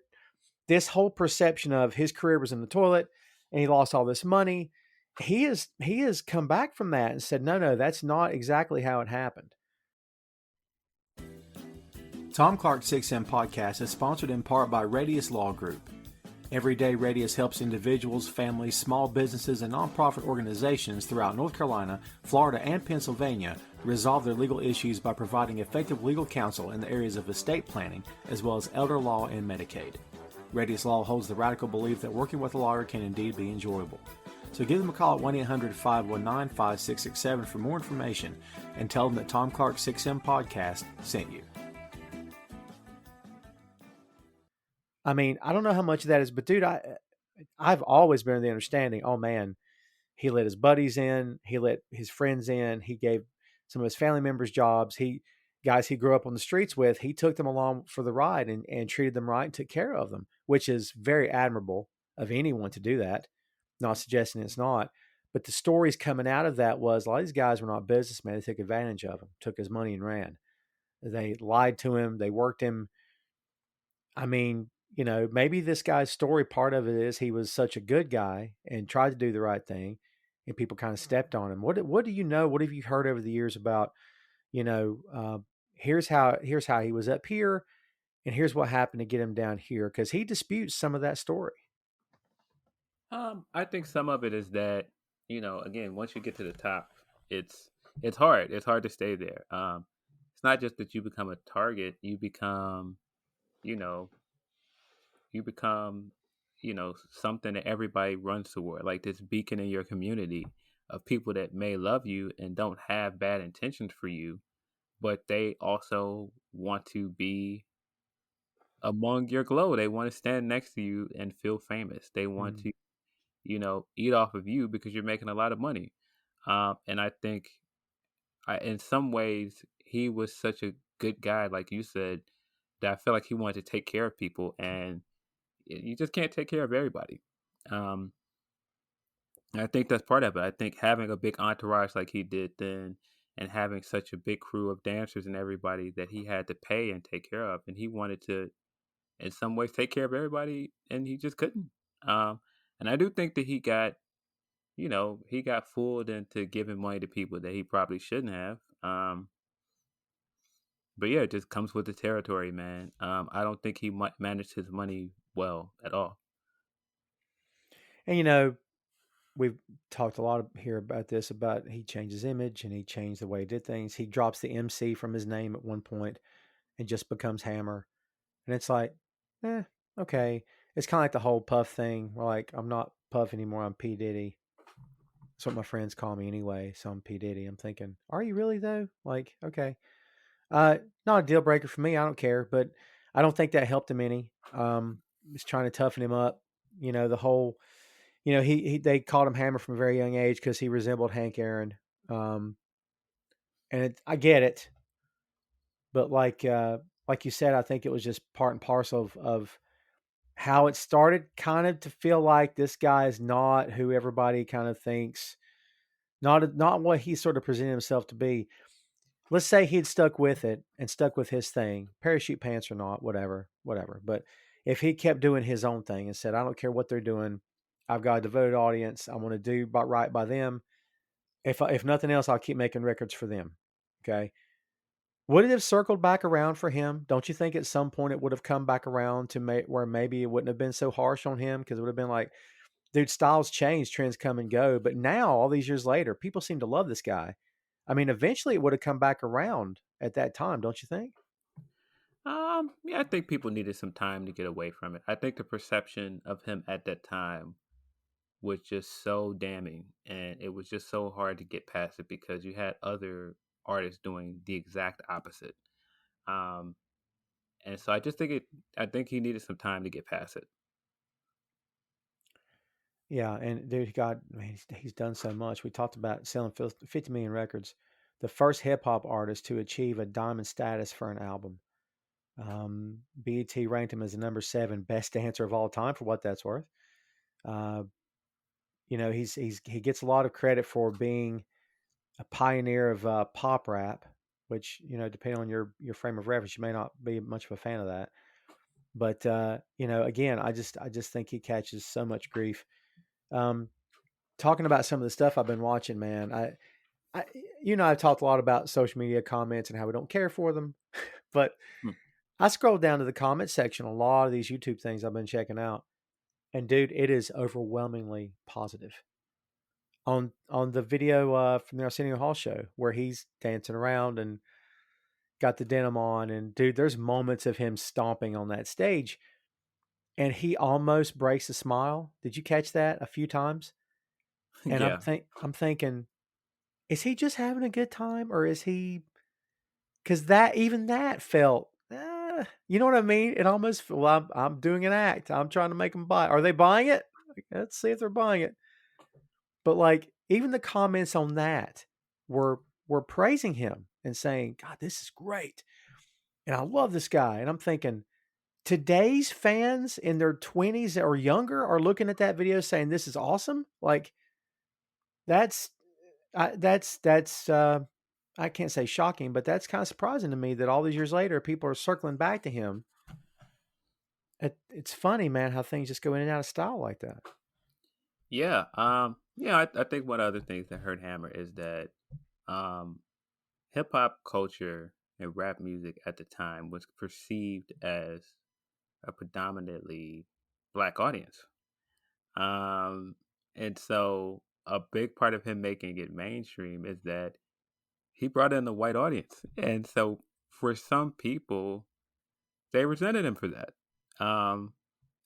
this whole perception of his career was in the toilet and he lost all this money. He has come back from that and said, no, that's not exactly how it happened. Tom Clark's 6M podcast is sponsored in part by Radius Law Group. Everyday Radius helps individuals, families, small businesses, and nonprofit organizations throughout North Carolina, Florida, and Pennsylvania resolve their legal issues by providing effective legal counsel in the areas of estate planning, as well as elder law and Medicaid. Radius Law holds the radical belief that working with a lawyer can indeed be enjoyable. So give them a call at 1-800-519-5667 for more information and tell them that Tom Clark 6M Podcast sent you. I mean, I don't know how much of that is, but dude, I've always been in the understanding, oh man, he let his buddies in, he let his friends in, he gave some of his family members jobs, guys he grew up on the streets with, he took them along for the ride and treated them right and took care of them, which is very admirable of anyone to do that. Not suggesting it's not, but the stories coming out of that was a lot of these guys were not businessmen. They took advantage of him, took his money and ran. They lied to him. They worked him. I mean, maybe this guy's story, part of it is he was such a good guy and tried to do the right thing, and people kind of stepped on him. What do you know? What have you heard over the years about, here's how he was up here, and here's what happened to get him down here? Because he disputes some of that story. I think some of it is that, again, once you get to the top, it's hard. It's hard to stay there. It's not just that you become a target, you become, you know, you become, something that everybody runs toward, like this beacon in your community of people that may love you and don't have bad intentions for you, but they also want to be among your glow. They want to stand next to you and feel famous. They want to, eat off of you because you're making a lot of money. And I think in some ways, he was such a good guy, like you said, that I feel like he wanted to take care of people, and you just can't take care of everybody. Um, I think that's part of it. I think having a big entourage like he did then, and having such a big crew of dancers and everybody that he had to pay and take care of, and he wanted to, in some ways, take care of everybody, and he just couldn't. And I do think that he got fooled into giving money to people that he probably shouldn't have. But yeah, it just comes with the territory, man. I don't think he managed his money well at all. And we've talked a lot here about this, about he changed his image and he changed the way he did things. He drops the MC from his name at one point and just becomes Hammer. And it's like, okay. It's kind of like the whole Puff thing. We're like, I'm not Puff anymore. I'm P. Diddy. That's what my friends call me anyway. So I'm P. Diddy. I'm thinking, are you really though? Like, okay. Not a deal breaker for me. I don't care, but I don't think that helped him any. Just trying to toughen him up. The whole, they called him Hammer from a very young age because he resembled Hank Aaron. And I get it, but like you said, I think it was just part and parcel of how it started, kind of to feel like this guy is not who everybody kind of thinks, not what he sort of presented himself to be. Let's say he'd stuck with it and stuck with his thing, parachute pants or not, whatever. But if he kept doing his own thing and said, I don't care what they're doing, I've got a devoted audience, I want to do right by them. If nothing else, I'll keep making records for them. Okay. Would it have circled back around for him? Don't you think at some point it would have come back around to where maybe it wouldn't have been so harsh on him? Because it would have been like, dude, styles change, trends come and go. But now, all these years later, people seem to love this guy. I mean, eventually it would have come back around at that time, don't you think? Yeah, I think people needed some time to get away from it. I think the perception of him at that time was just so damning, and it was just so hard to get past it because you had other artists doing the exact opposite. Um, and so I think he needed some time to get past it. Yeah, and dude, God, man, he's done so much. We talked about selling 50 million records, the first hip hop artist to achieve a diamond status for an album. BET ranked him as the number 7 best dancer of all time, for what that's worth. Uh, he gets a lot of credit for being a pioneer of pop rap, which depending on your frame of reference, you may not be much of a fan of that. But again, I just think he catches so much grief. Talking about some of the stuff I've been watching, man, I've talked a lot about social media comments and how we don't care for them, but Hmm. I scrolled down to the comment section. A lot of these YouTube things I've been checking out. And dude, it is overwhelmingly positive. On the video from the Arsenio Hall show where he's dancing around and got the denim on, and dude, there's moments of him stomping on that stage, and he almost breaks a smile. Did you catch that a few times? And Yeah. I'm thinking, is he just having a good time, or is he? Because that even that felt, you know what I mean? It almost, well, I'm doing an act. I'm trying to make them buy. Are they buying it? Let's see if they're buying it. But like even the comments on that were praising him and saying, "God, this is great," and I love this guy. And I'm thinking, today's fans in their 20s or younger are looking at that video saying, "This is awesome." Like that's that's I can't say shocking, but that's kind of surprising to me that all these years later, people are circling back to him. It's funny, man, how things just go in and out of style like that. Yeah. I think one of the things that hurt Hammer is that um, hip hop culture and rap music at the time was perceived as a predominantly black audience. Um, and so a big part of him making it mainstream is that he brought in the white audience. And so for some people, they resented him for that. Um,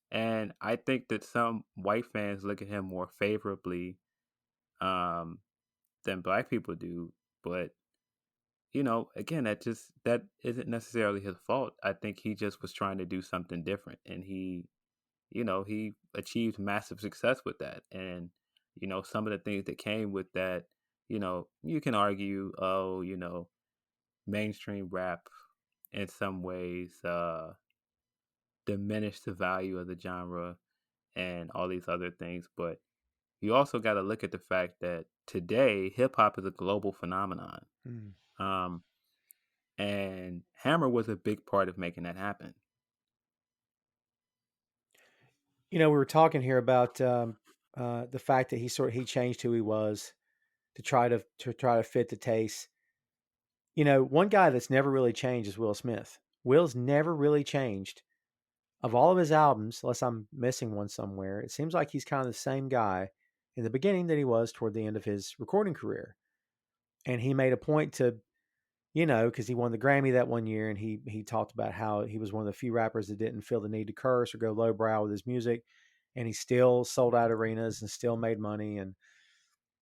and I think that some white fans look at him more favorably um, than black people do. But again, that isn't necessarily his fault. I think he just was trying to do something different, and he achieved massive success with that. And some of the things that came with that, you can argue, oh, mainstream rap in some ways diminished the value of the genre and all these other things. But you also got to look at the fact that today hip hop is a global phenomenon. Mm. Um, and Hammer was a big part of making that happen. We were talking here about the fact that he changed who he was to try to fit the taste. One guy that's never really changed is Will Smith. Will's never really changed. Of all of his albums, unless I'm missing one somewhere, it seems like he's kind of the same guy in the beginning that he was toward the end of his recording career. And he made a point to, because he won the Grammy that one year, and he talked about how he was one of the few rappers that didn't feel the need to curse or go lowbrow with his music, and he still sold out arenas and still made money. And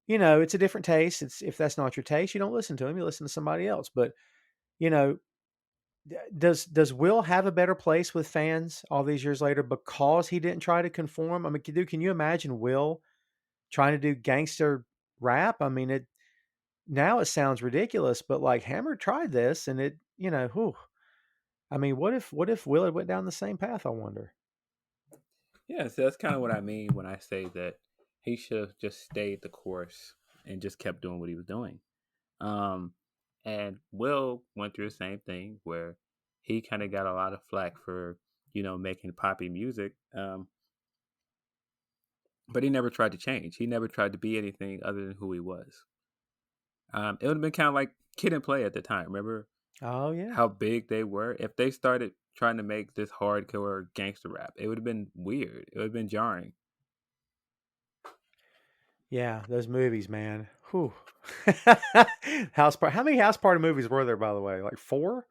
it's a different taste. It's if that's not your taste, you don't listen to him. You listen to somebody else. But you know, does Will have a better place with fans all these years later because he didn't try to conform? I mean, dude, can you imagine Will trying to do gangster rap? I mean, now it sounds ridiculous, but like Hammer tried this, and whew. I mean, what if Will had went down the same path? I wonder. Yeah, so that's kind of what I mean when I say that he should have just stayed the course and just kept doing what he was doing. Um, and Will went through the same thing where he kind of got a lot of flack for making poppy music, but he never tried to change. He never tried to be anything other than who he was. It would have been kind of like Kid and Play at the time. Remember Oh yeah, how big they were? If they started trying to make this hardcore gangster rap, it would have been weird. It would have been jarring. yeah, those movies, man. Whew. House party. How many house party movies were there, by the way? Like four,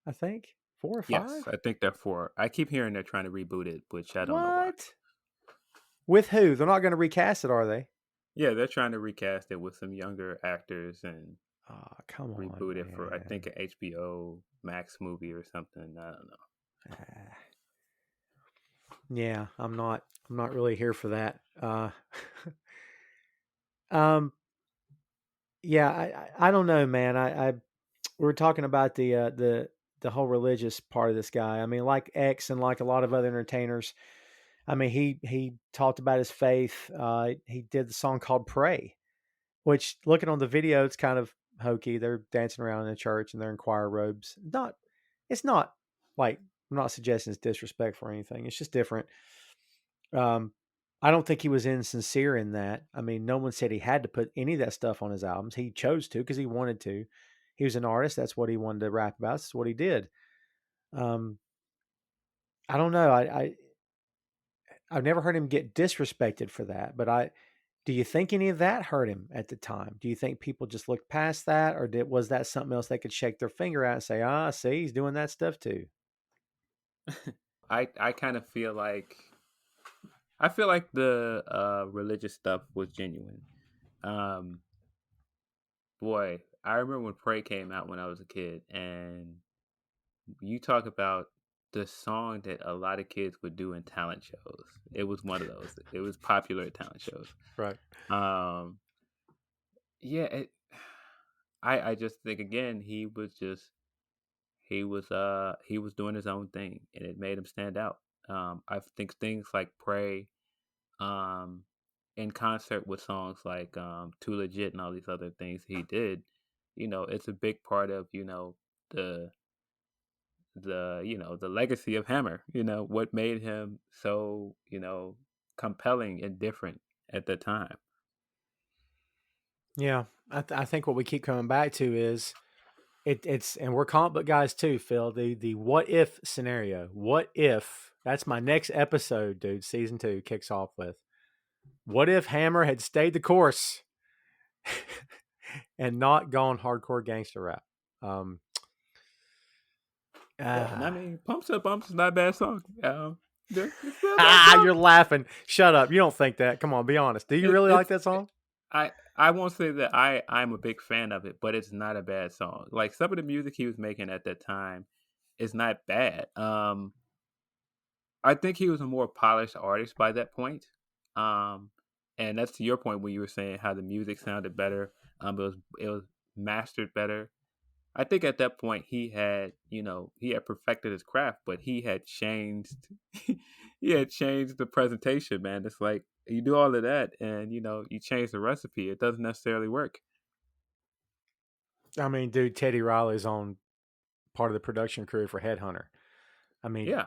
I think. Four or Yes, five. I think they're four. I keep hearing they're trying to reboot it, which I don't know why. What? With who? They're not going to recast it, are they? Yeah, they're trying to recast it with some younger actors and Oh, come on, reboot it for I think man. an HBO Max movie or something. I don't know. Ah, yeah, I'm not really here for that. Um, yeah, I don't know, man. We were talking about the whole religious part of this guy. I mean, like X and like a lot of other entertainers. I mean, he talked about his faith. He did the song called "Pray," which, looking on the video, it's kind of hokey. They're dancing around in a church and they're in choir robes. It's not like, I'm not suggesting it's disrespectful or anything. It's just different. Um, I don't think he was insincere in that. I mean, no one said he had to put any of that stuff on his albums. He chose to because he wanted to. He was an artist. That's what he wanted to rap about. That's what he did. Um, I don't know. I've never heard him get disrespected for that. But do you think any of that hurt him at the time? Do you think people just looked past that, or was that something else they could shake their finger at and say, "Ah, see, he's doing that stuff too"? I kind of feel like the religious stuff was genuine. Um, Boy, I remember when Pray came out when I was a kid, and you talk about the song that a lot of kids would do in talent shows. It was one of those. It was popular at talent shows. Right. Um, yeah, I just think again he was doing his own thing, and it made him stand out. I think things like Pray, um, in concert with songs like Too Legit and all these other things he did, it's a big part of the the legacy of Hammer. What made him so compelling and different at the time. Yeah, I think what we keep coming back to is it's and we're comic book guys too, Phil. The what if scenario. What if that's my next episode, dude? Season 2 kicks off with what if Hammer had stayed the course and not gone hardcore gangster rap. Um, Yeah, and I uh, mean, Pumps Up Bumps is not a bad song. It's not a bad song. you're laughing. Shut up. You don't think that. Come on, be honest. Do you really like It's that song? I won't say that I'm a big fan of it, but it's not a bad song. Like some of the music he was making at that time is not bad. I think he was a more polished artist by that point. Um, and that's to your point when you were saying how the music sounded better. It was mastered better. I think at that point he had perfected his craft, but he had changed he had changed the presentation, man. It's like you do all of that and you change the recipe. It doesn't necessarily work. I mean, dude, Teddy Riley's on part of the production crew for Headhunter. I mean, Yeah.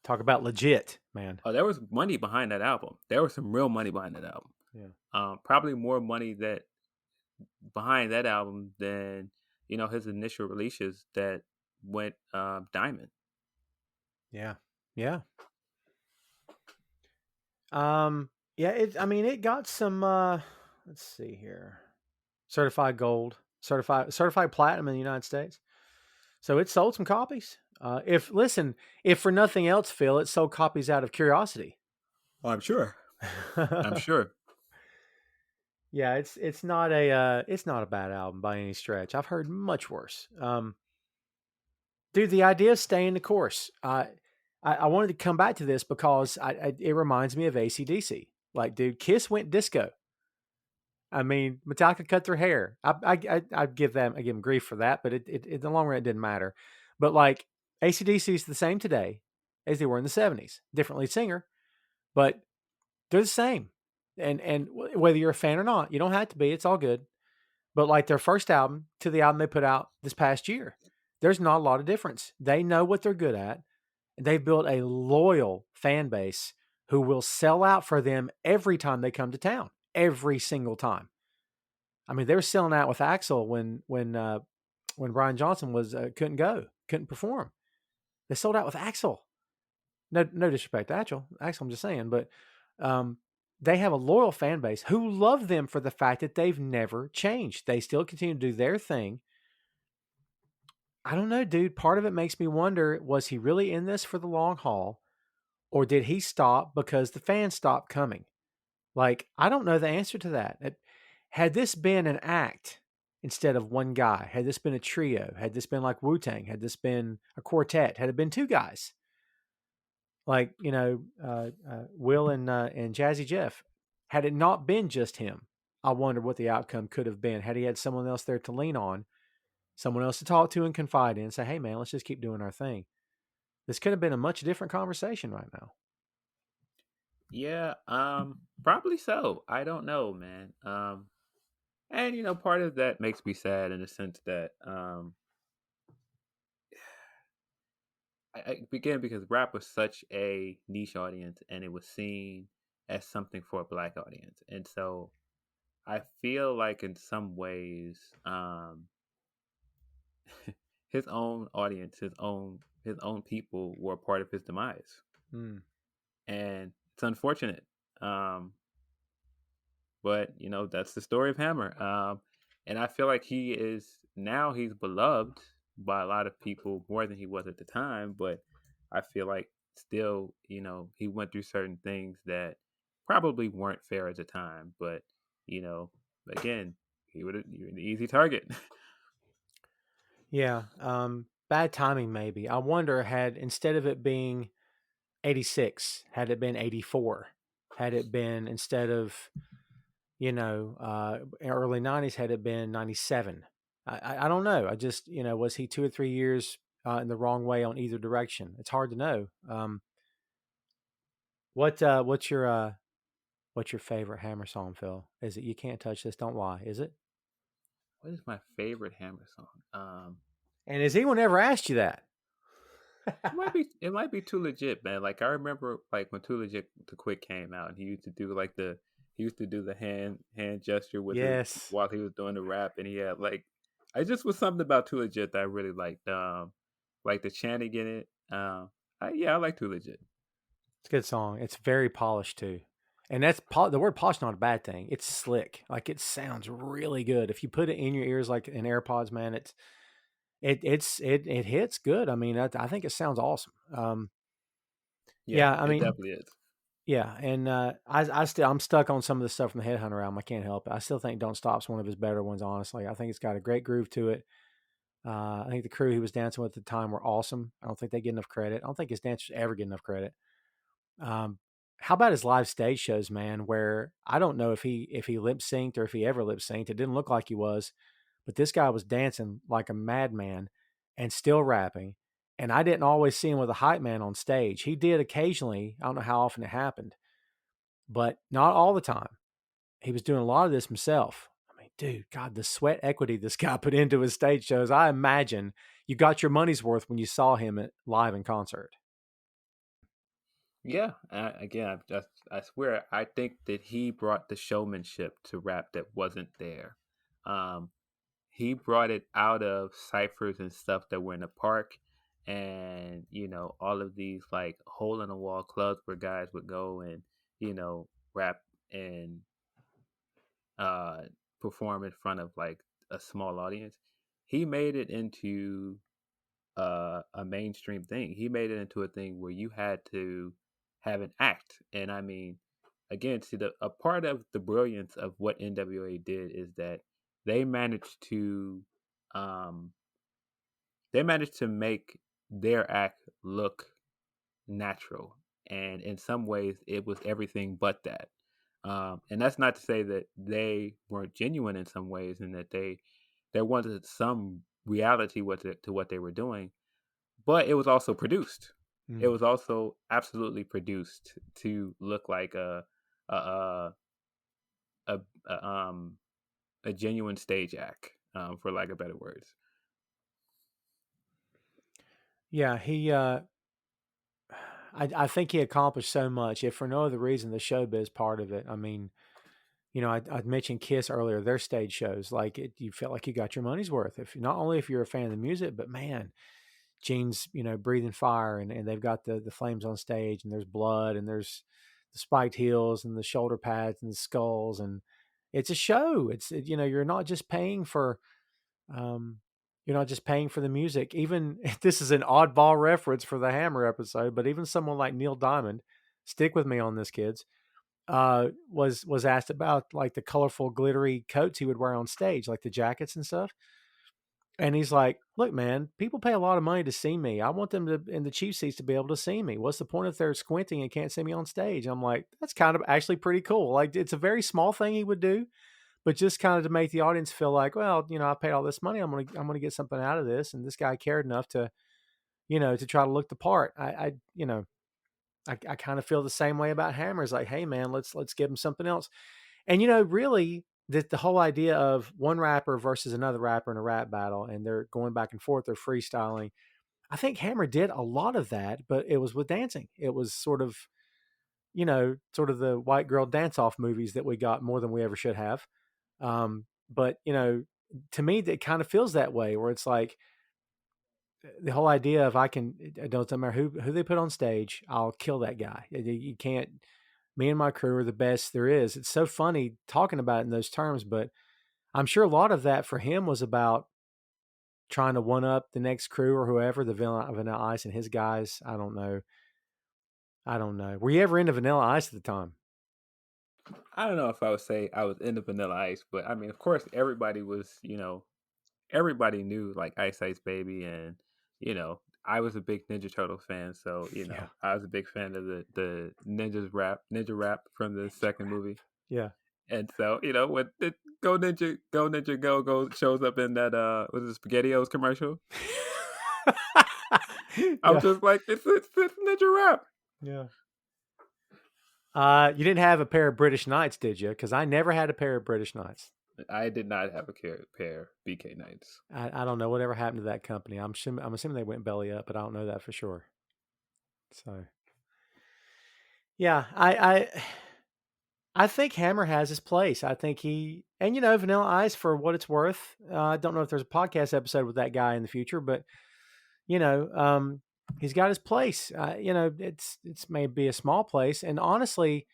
talk about legit, man. Oh, there was money behind that album. There was some real money behind that album. Yeah. Probably more money that behind that album than his initial releases that went diamond. Yeah. Yeah. Yeah, I mean it got some let's see here. Certified gold, certified platinum in the United States. So it sold some copies. If for nothing else, Phil, it sold copies out of curiosity. Oh, I'm sure. I'm sure. Yeah, it's not a bad album by any stretch. I've heard much worse. Dude, the idea of staying the course. I wanted to come back to this because it reminds me of AC/DC. Like, dude, Kiss went disco. I mean, Metallica cut their hair. I give them grief for that, but it in the long run it didn't matter. But like AC/DC is the same today as they were in the 70s. Different lead singer, but they're the same. And whether you're a fan or not, you don't have to be. It's all good. But like their first album to the album they put out this past year, there's not a lot of difference. They know what they're good at. They've built a loyal fan base who will sell out for them every time they come to town, every single time. I mean, they were selling out with Axel when Brian Johnson was couldn't perform. They sold out with Axel. No disrespect to Axel. I'm just saying, but they have a loyal fan base who love them for the fact that they've never changed. They still continue to do their thing. I don't know, dude. Part of it makes me wonder, was he really in this for the long haul? Or did he stop because the fans stopped coming? Like, I don't know the answer to that. Had this been an act instead of one guy, had this been a trio, had this been like Wu-Tang, had this been a quartet, had it been two guys, like, Will and Jazzy Jeff, had it not been just him, I wonder what the outcome could have been had he had someone else there to lean on, someone else to talk to and confide in and say, hey, man, let's just keep doing our thing. This could have been a much different conversation right now. Yeah, probably so. I don't know, man. And part of that makes me sad in the sense that I begin because rap was such a niche audience and it was seen as something for a black audience. And so I feel like in some ways, his own audience, his own people were part of his demise. Mm. And it's unfortunate. Um, but that's the story of Hammer. And I feel like he's beloved by a lot of people more than he was at the time. But I feel like still, he went through certain things that probably weren't fair at the time. But you know, again, you're an easy target. Yeah. Bad timing, maybe. I wonder, had instead of it being 86, had it been 84, had it been instead of, early 90s, had it been 97? I don't know. I just, was he 2 or 3 years in the wrong way on either direction? It's hard to know. What's your favorite Hammer song, Phil? Is it "You Can't Touch This, Don't Lie"? Is it? What is my favorite Hammer song? And has anyone ever asked you that? It might be Too Legit, man. Like I remember like when Too Legit to Quit came out and he used to do the hand gesture with his Yes. while he was doing the rap, and he had like I just was something about Too Legit that I really liked. Like the chanting in it. I like Too Legit. It's a good song. It's very polished too. And the word polished, not a bad thing. It's slick. Like it sounds really good. If you put it in your ears like in AirPods, man, it hits good. I mean, I think it sounds awesome. Yeah, Yeah, I it mean, definitely is. yeah, and I'm stuck on some of the stuff from the Headhunter album. I can't help it. I still think "Don't Stop's one of his better ones. Honestly, I think it's got a great groove to it. I think the crew he was dancing with at the time were awesome. I don't think they get enough credit. I don't think his dancers ever get enough credit. Um, how about his live stage shows, man? Where I don't know if he lip synced or if he ever lip synced. It didn't look like he was, but this guy was dancing like a madman and still rapping. And I didn't always see him with a hype man on stage. He did occasionally. I don't know how often it happened, but not all the time. He was doing a lot of this himself. I mean, dude, God, the sweat equity this guy put into his stage shows. I imagine you got your money's worth when you saw him live in concert. Yeah, again, I swear, I think that he brought the showmanship to rap that wasn't there. Um, he brought it out of ciphers and stuff that were in the park, and all of these like hole in the wall clubs where guys would go and rap and uh perform in front of like a small audience. He made it into a mainstream thing. He made it into a thing where you had to have an act. And I mean, again, see, a part of the brilliance of what NWA did is that they managed to um they managed to make their act look natural. And in some ways it was everything but that. And that's not to say that they weren't genuine in some ways and that there wasn't some reality to what they were doing, but it was also produced. It Mm. was also absolutely produced to look like a a a, a, um, a genuine stage act, for lack of better words. Yeah, I think he accomplished so much. If for no other reason, the showbiz part of it. I mean, I mentioned Kiss earlier. Their stage shows, like you felt like you got your money's worth. If not only if you're a fan of the music, but man, Gene's breathing fire, and they've got the flames on stage, and there's blood, and there's the spiked heels, and the shoulder pads, and the skulls, and it's a show. You're not just paying for um, the music. Even this is an oddball reference for the Hammer episode, but even someone like Neil Diamond, stick with me on this, kids, was asked about like the colorful, glittery coats he would wear on stage, like the jackets and stuff. And he's like, "Look, man, people pay a lot of money to see me. I want them to in the cheap seats to be able to see me. What's the point if they're squinting and can't see me on stage?" I'm like, "That's kind of actually pretty cool. Like, it's a very small thing he would do, but just kind of to make the audience feel like, well, I paid all this money. I'm gonna get something out of this, and this guy cared enough to try to look the part. I kind of feel the same way about Hammers. Like, hey, man, let's give him something else. And really, the whole idea of one rapper versus another rapper in a rap battle, and they're going back and forth, they're freestyling. I think Hammer did a lot of that, but it was with dancing. It was sort of the white girl dance off movies that we got more than we ever should have. But to me, it kind of feels that way, where it's like the whole idea of it doesn't matter who they put on stage, I'll kill that guy. You can't. Me and my crew are the best there is. It's so funny talking about it in those terms, but I'm sure a lot of that for him was about trying to one up the next crew or whoever, the Vanilla Ice and his guys. I don't know. I don't know. Were you ever into Vanilla Ice at the time? I don't know if I would say I was into Vanilla Ice, but I mean, of course, everybody was, everybody knew like Ice Ice Baby, and I was a big Ninja Turtle fan, so Yeah. I was a big fan of the Ninja Rap from the second movie, Yeah. and so when the Go Ninja Go shows up in that was it SpaghettiOs commercial, I was Yeah. just like, it's Ninja Rap. Yeah. You didn't have a pair of British Knights, did you? Because I never had a pair of British Knights. I did not have a pair BK Knights. I don't know whatever happened to that company. I'm assuming they went belly up, but I don't know that for sure. So yeah, I think Hammer has his place. I think and Vanilla Ice, for what it's worth. I don't know if there's a podcast episode with that guy in the future, but you know, um, he's got his place. It's maybe a small place, and honestly,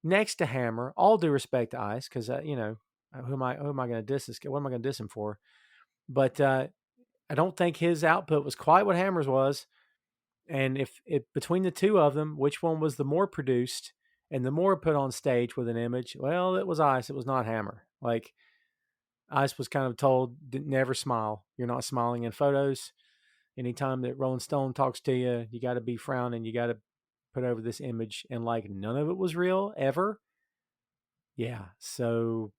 next to Hammer, all due respect to Ice, because who am I going to diss this? What am I going to diss him for? But I don't think his output was quite what Hammer's was. And if between the two of them, which one was the more produced and the more put on stage with an image? Well, it was Ice. It was not Hammer. Like Ice was kind of told, never smile. You're not smiling in photos. Anytime that Rolling Stone talks to you, you got to be frowning. You got to put over this image, and like none of it was real ever. Yeah. So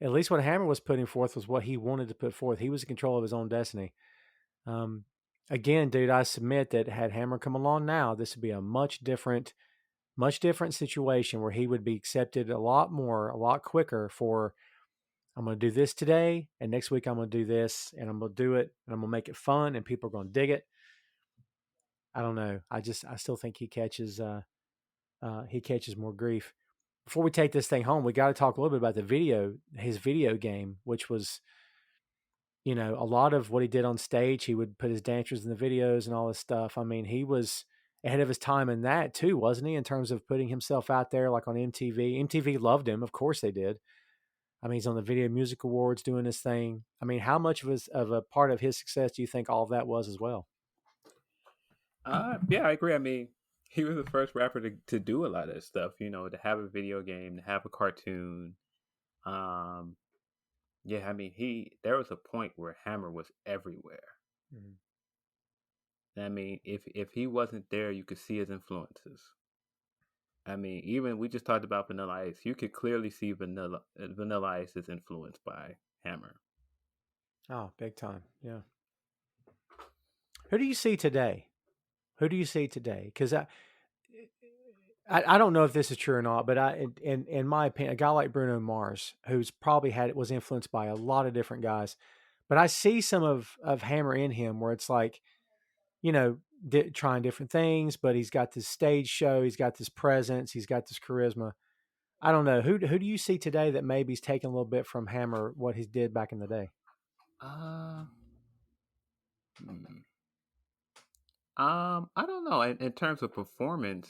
at least what Hammer was putting forth was what he wanted to put forth. He was in control of his own destiny. Um, Again, dude, I submit that had Hammer come along now, this would be a much different situation where he would be accepted a lot more, a lot quicker for, I'm going to do this today, and next week I'm going to do this, and I'm going to do it, and I'm going to make it fun, and people are going to dig it. I don't know. I still think he catches more grief. Before we take this thing home, we got to talk a little bit about his video game, which was, a lot of what he did on stage. He would put his dancers in the videos and all this stuff. I mean, he was ahead of his time in that too, wasn't he? In terms of putting himself out there, like on MTV. MTV loved him, of course they did. I mean, he's on the Video Music Awards doing his thing. I mean, how much of a part of his success do you think all of that was as well? Yeah, I agree. I mean, he was the first rapper to do a lot of this stuff. To have a video game, to have a cartoon. Um, yeah, I mean, there was a point where Hammer was everywhere. Mm-hmm. I mean, if he wasn't there, you could see his influences. I mean, even we just talked about Vanilla Ice. You could clearly see Vanilla Ice is influenced by Hammer. Oh, big time. Yeah. Who do you see today? Who do you see today? Because I don't know if this is true or not, but in my opinion, a guy like Bruno Mars, who's probably was influenced by a lot of different guys, but I see some of Hammer in him where it's like, trying different things, but he's got this stage show, he's got this presence, he's got this charisma. I don't know who do you see today that maybe he's taking a little bit from Hammer, what he did back in the day. Uh, hmm. I don't know. In terms of performance,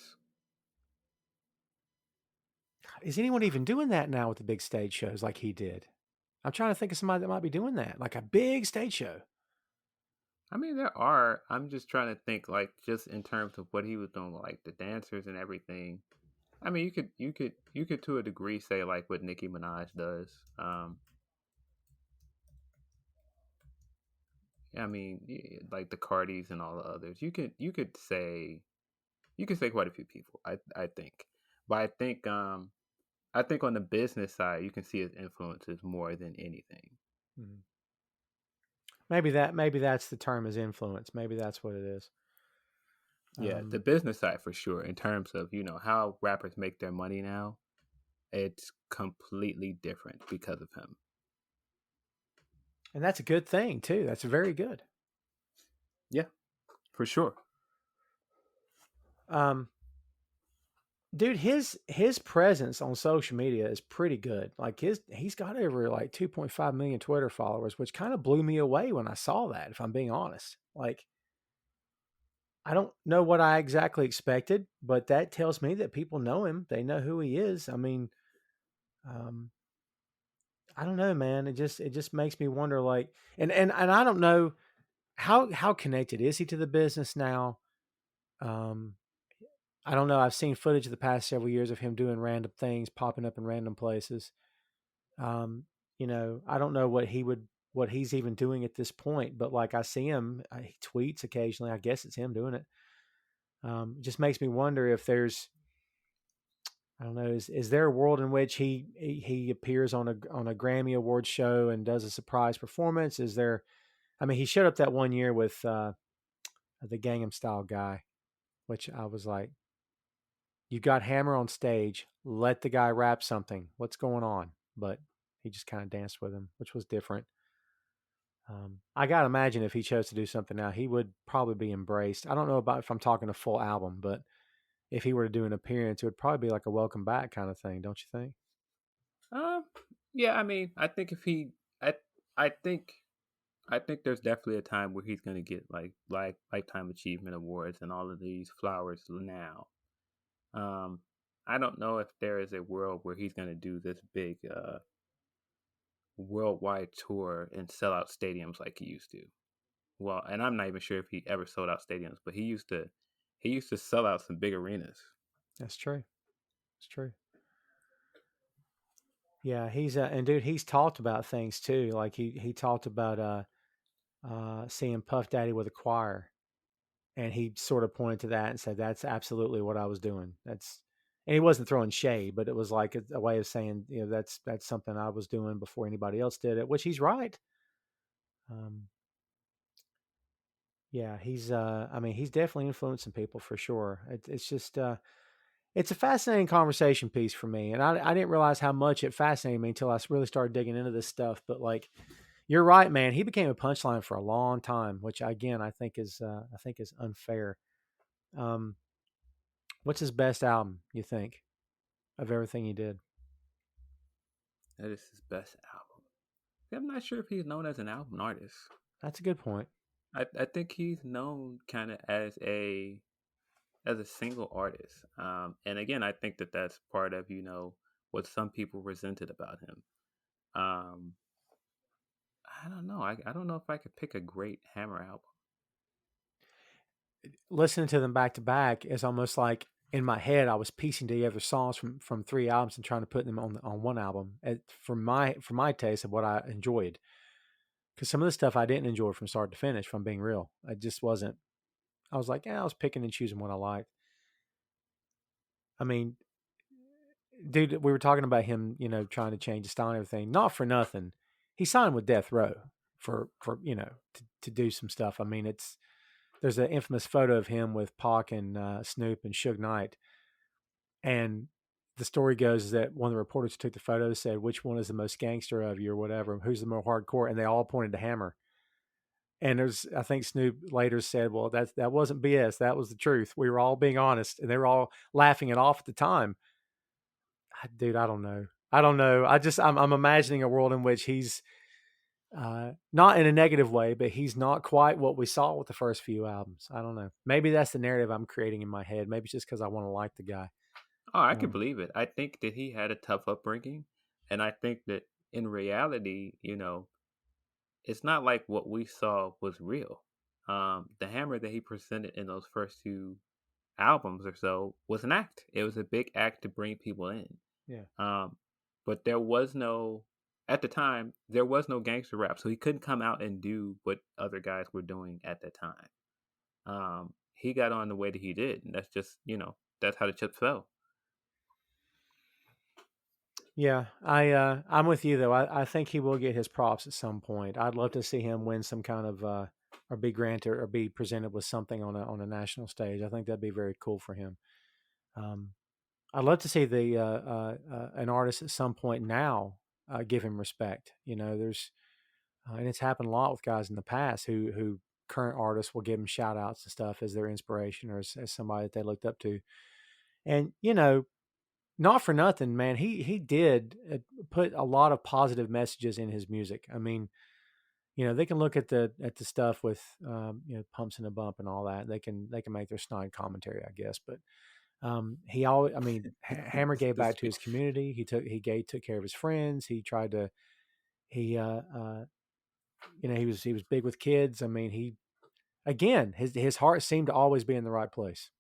Is anyone even doing that now with the big stage shows like he did? I'm trying to think of somebody that might be doing that, like a big stage show. I mean, there are. I'm just trying to think, like, just in terms of what he was doing, like the dancers and everything. I mean, you could to a degree say like what Nicki Minaj does. I mean, like the Cardis and all the others. You could say quite a few people. I think, but I think on the business side, you can see his influences more than anything. Mhm. Maybe that's the term, is influence. Maybe that's what it is. Yeah, the business side for sure. In terms of how rappers make their money now, it's completely different because of him. And that's a good thing too. That's very good. Yeah, for sure. Um, Dude, his presence on social media is pretty good. Like he's got over like 2.5 million Twitter followers, which kind of blew me away when I saw that, if I'm being honest. Like I don't know what I exactly expected, but that tells me that people know him. They know who he is. I mean, um, I don't know, man. It just makes me wonder, like, and I don't know how connected is he to the business now. Um, I don't know. I've seen footage of the past several years of him doing random things, popping up in random places. Um, I don't know what he's even doing at this point, but like I see him, he tweets occasionally. I guess it's him doing it. It just makes me wonder if there's, I don't know, is there a world in which he appears on a Grammy Award show and does a surprise performance? Is there? I mean, he showed up that one year with the Gangnam Style guy, which I was like, you got Hammer on stage, let the guy rap something. What's going on? But he just kind of danced with him, which was different. I gotta imagine if he chose to do something now, he would probably be embraced. I don't know about if I'm talking a full album, but if he were to do an appearance, it would probably be like a welcome back kind of thing, don't you think? Um, yeah, I mean, I think if he, I think, I think there's definitely a time where he's gonna get like lifetime achievement awards and all of these flowers now. Um, I don't know if there is a world where he's gonna do this big worldwide tour and sell out stadiums like he used to. Well, and I'm not even sure if he ever sold out stadiums, but he used to sell out some big arenas. That's true. It's true. Yeah, he's and dude, he's talked about things too. Like he talked about seeing Puff Daddy with a choir, and he sort of pointed to that and said, "That's absolutely what I was doing." And he wasn't throwing shade, but it was like a way of saying, that's something I was doing before anybody else did it, which he's right. Um, yeah, I mean, he's definitely influencing people for sure. It's just, it's a fascinating conversation piece for me, and I didn't realize how much it fascinated me until I really started digging into this stuff. But like, you're right, man. He became a punchline for a long time, which again I think is unfair. Um, what's his best album, you think, of everything he did? That is his best album. I'm not sure if he's known as an album artist. That's a good point. I think he's known kind of as a single artist. And again, I think that that's part of what some people resented about him. Um, I don't know. I don't know if I could pick a great Hammer album. Listening to them back to back is almost like in my head I was piecing together songs from three albums and trying to put them on one album for my taste of what I enjoyed. Because some of the stuff I didn't enjoy from start to finish, from being real, it just wasn't. I was like, yeah, I was picking and choosing what I liked. I mean, dude, we were talking about him, trying to change his style and everything. Not for nothing, he signed with Death Row for to do some stuff. I mean, there's an infamous photo of him with Pac and Snoop and Suge Knight, and the story goes is that one of the reporters who took the photo said, "Which one is the most gangster of you, or whatever? Who's the more hardcore?" And they all pointed to Hammer. And I think Snoop later said, "Well, that wasn't BS. That was the truth. We were all being honest," and they were all laughing it off at the time. Dude, I don't know. I don't know. I'm imagining a world in which he's not in a negative way, but he's not quite what we saw with the first few albums. I don't know. Maybe that's the narrative I'm creating in my head. Maybe it's just because I want to like the guy. Oh, I could Um, believe it. I think that he had a tough upbringing, and I think that in reality, it's not like what we saw was real. The Hammer that he presented in those first two albums or so was an act. It was a big act to bring people in. yeah. Um, but there was no, at the time, there was no gangster rap, so he couldn't come out and do what other guys were doing at that time. He got on the way that he did, and that's just, that's how the chips fell. Yeah, I'm with you though. I think he will get his props at some point. I'd love to see him win some kind of or be granted or be presented with something on a national stage. I think that'd be very cool for him. Um, I'd love to see the an artist at some point now give him respect. There's and it's happened a lot with guys in the past who current artists will give him shout outs and stuff as their inspiration or as somebody that they looked up to. And not for nothing, man. He did put a lot of positive messages in his music. I mean, they can look at the stuff with pumps and a bump and all that. They can make their snide commentary, I guess. But he always, I mean, Hammer gave back to his community. He took care of his friends. He tried to he he was big with kids. I mean, his heart seemed to always be in the right place.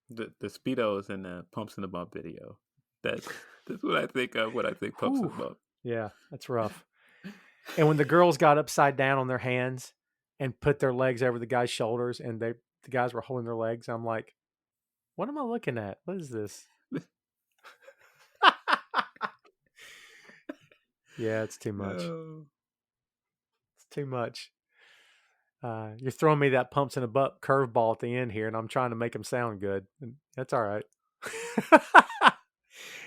The Speedos and the pumps and the bump video. That's what I think of when I think pumps and bump. Yeah, that's rough. And when the girls got upside down on their hands and put their legs over the guy's shoulders, and the guys were holding their legs, I'm like, what am I looking at? What is this? Yeah, it's too much. Oh. It's too much. You're throwing me that pumps and a butt curveball at the end here, and I'm trying to make them sound good. And that's all right.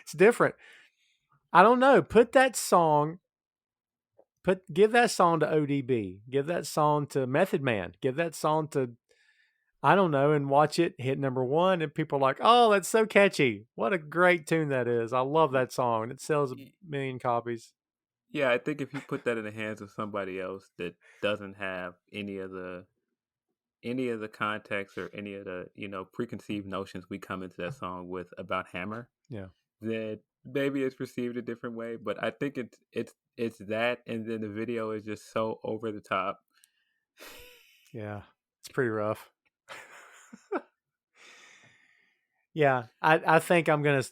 It's different. I don't know. Give that song to ODB. Give that song to Method Man. Give that song to, I don't know, and watch it hit number 1, and people are like, oh, that's so catchy. What a great tune that is. I love that song. It sells 1 million copies. Yeah, I think if you put that in the hands of somebody else that doesn't have any of the context or any of the preconceived notions we come into that song with about Hammer, then maybe it's received a different way. But I think it's that, and then the video is just so over the top. Yeah, it's pretty rough. Yeah, I think I'm gonna.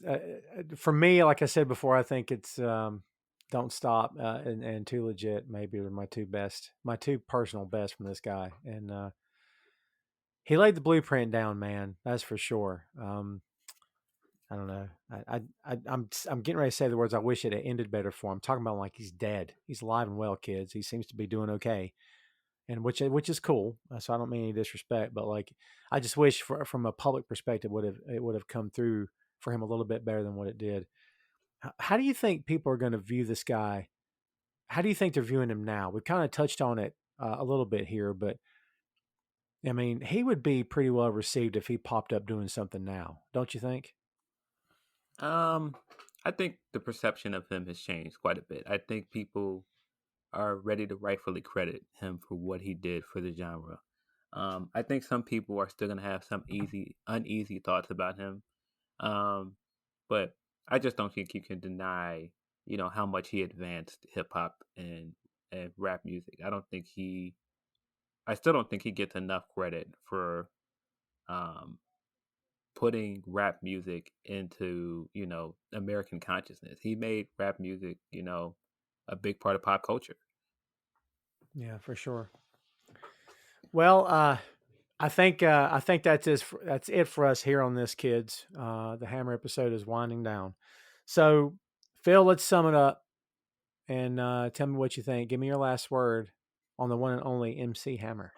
For me, like I said before, I think it's Don't Stop and Too Legit maybe are my two personal best from this guy, and he laid the blueprint down, man. That's for sure. I don't know. I'm getting ready to say the words I wish it had ended better for him. I'm talking about like he's dead. He's alive and well, kids. He seems to be doing okay, and which is cool. So I don't mean any disrespect, but like I just wish from a public perspective it would have come through for him a little bit better than what it did. How do you think people are going to view this guy? How do you think they're viewing him now? We've kind of touched on it a little bit here, but I mean, he would be pretty well received if he popped up doing something now, don't you think? I think the perception of him has changed quite a bit. I think people are ready to rightfully credit him for what he did for the genre. I think some people are still going to have some uneasy thoughts about him. But I just don't think you can deny, how much he advanced hip hop and rap music. I still don't think he gets enough credit for putting rap music into, American consciousness. He made rap music, a big part of pop culture. Yeah, for sure. Well, I think that's it for us here on this, kids. The Hammer episode is winding down. So, Phil, let's sum it up and tell me what you think. Give me your last word on the one and only MC Hammer.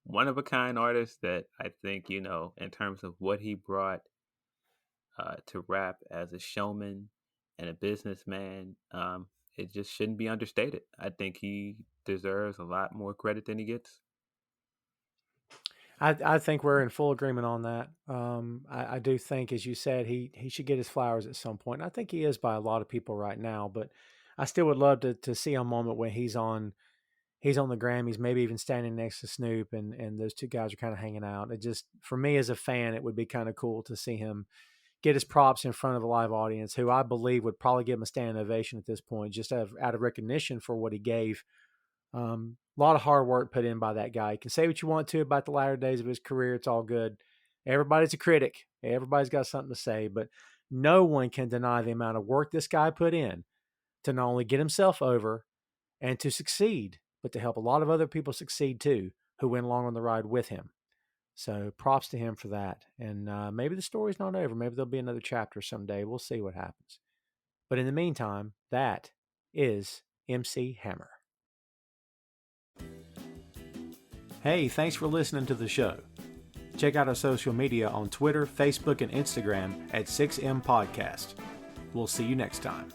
One of a kind artist that I think, in terms of what he brought to rap as a showman and a businessman, it just shouldn't be understated. I think he deserves a lot more credit than he gets. I think we're in full agreement on that. I do think, as you said, he should get his flowers at some point. I think he is by a lot of people right now, but I still would love to see a moment when he's on the Grammys, maybe even standing next to Snoop, and those two guys are kind of hanging out. It just, for me as a fan, it would be kind of cool to see him get his props in front of a live audience, who I believe would probably give him a standing ovation at this point, just out of recognition for what he gave. A lot of hard work put in by that guy. You can say what you want to about the latter days of his career. It's all good. Everybody's a critic. Everybody's got something to say, but no one can deny the amount of work this guy put in to not only get himself over and to succeed, but to help a lot of other people succeed too, who went along on the ride with him. So props to him for that. And maybe the story's not over. Maybe there'll be another chapter someday. We'll see what happens. But in the meantime, that is MC Hammer. Hey, thanks for listening to the show. Check out our social media on Twitter, Facebook, and Instagram at 6M Podcast. We'll see you next time.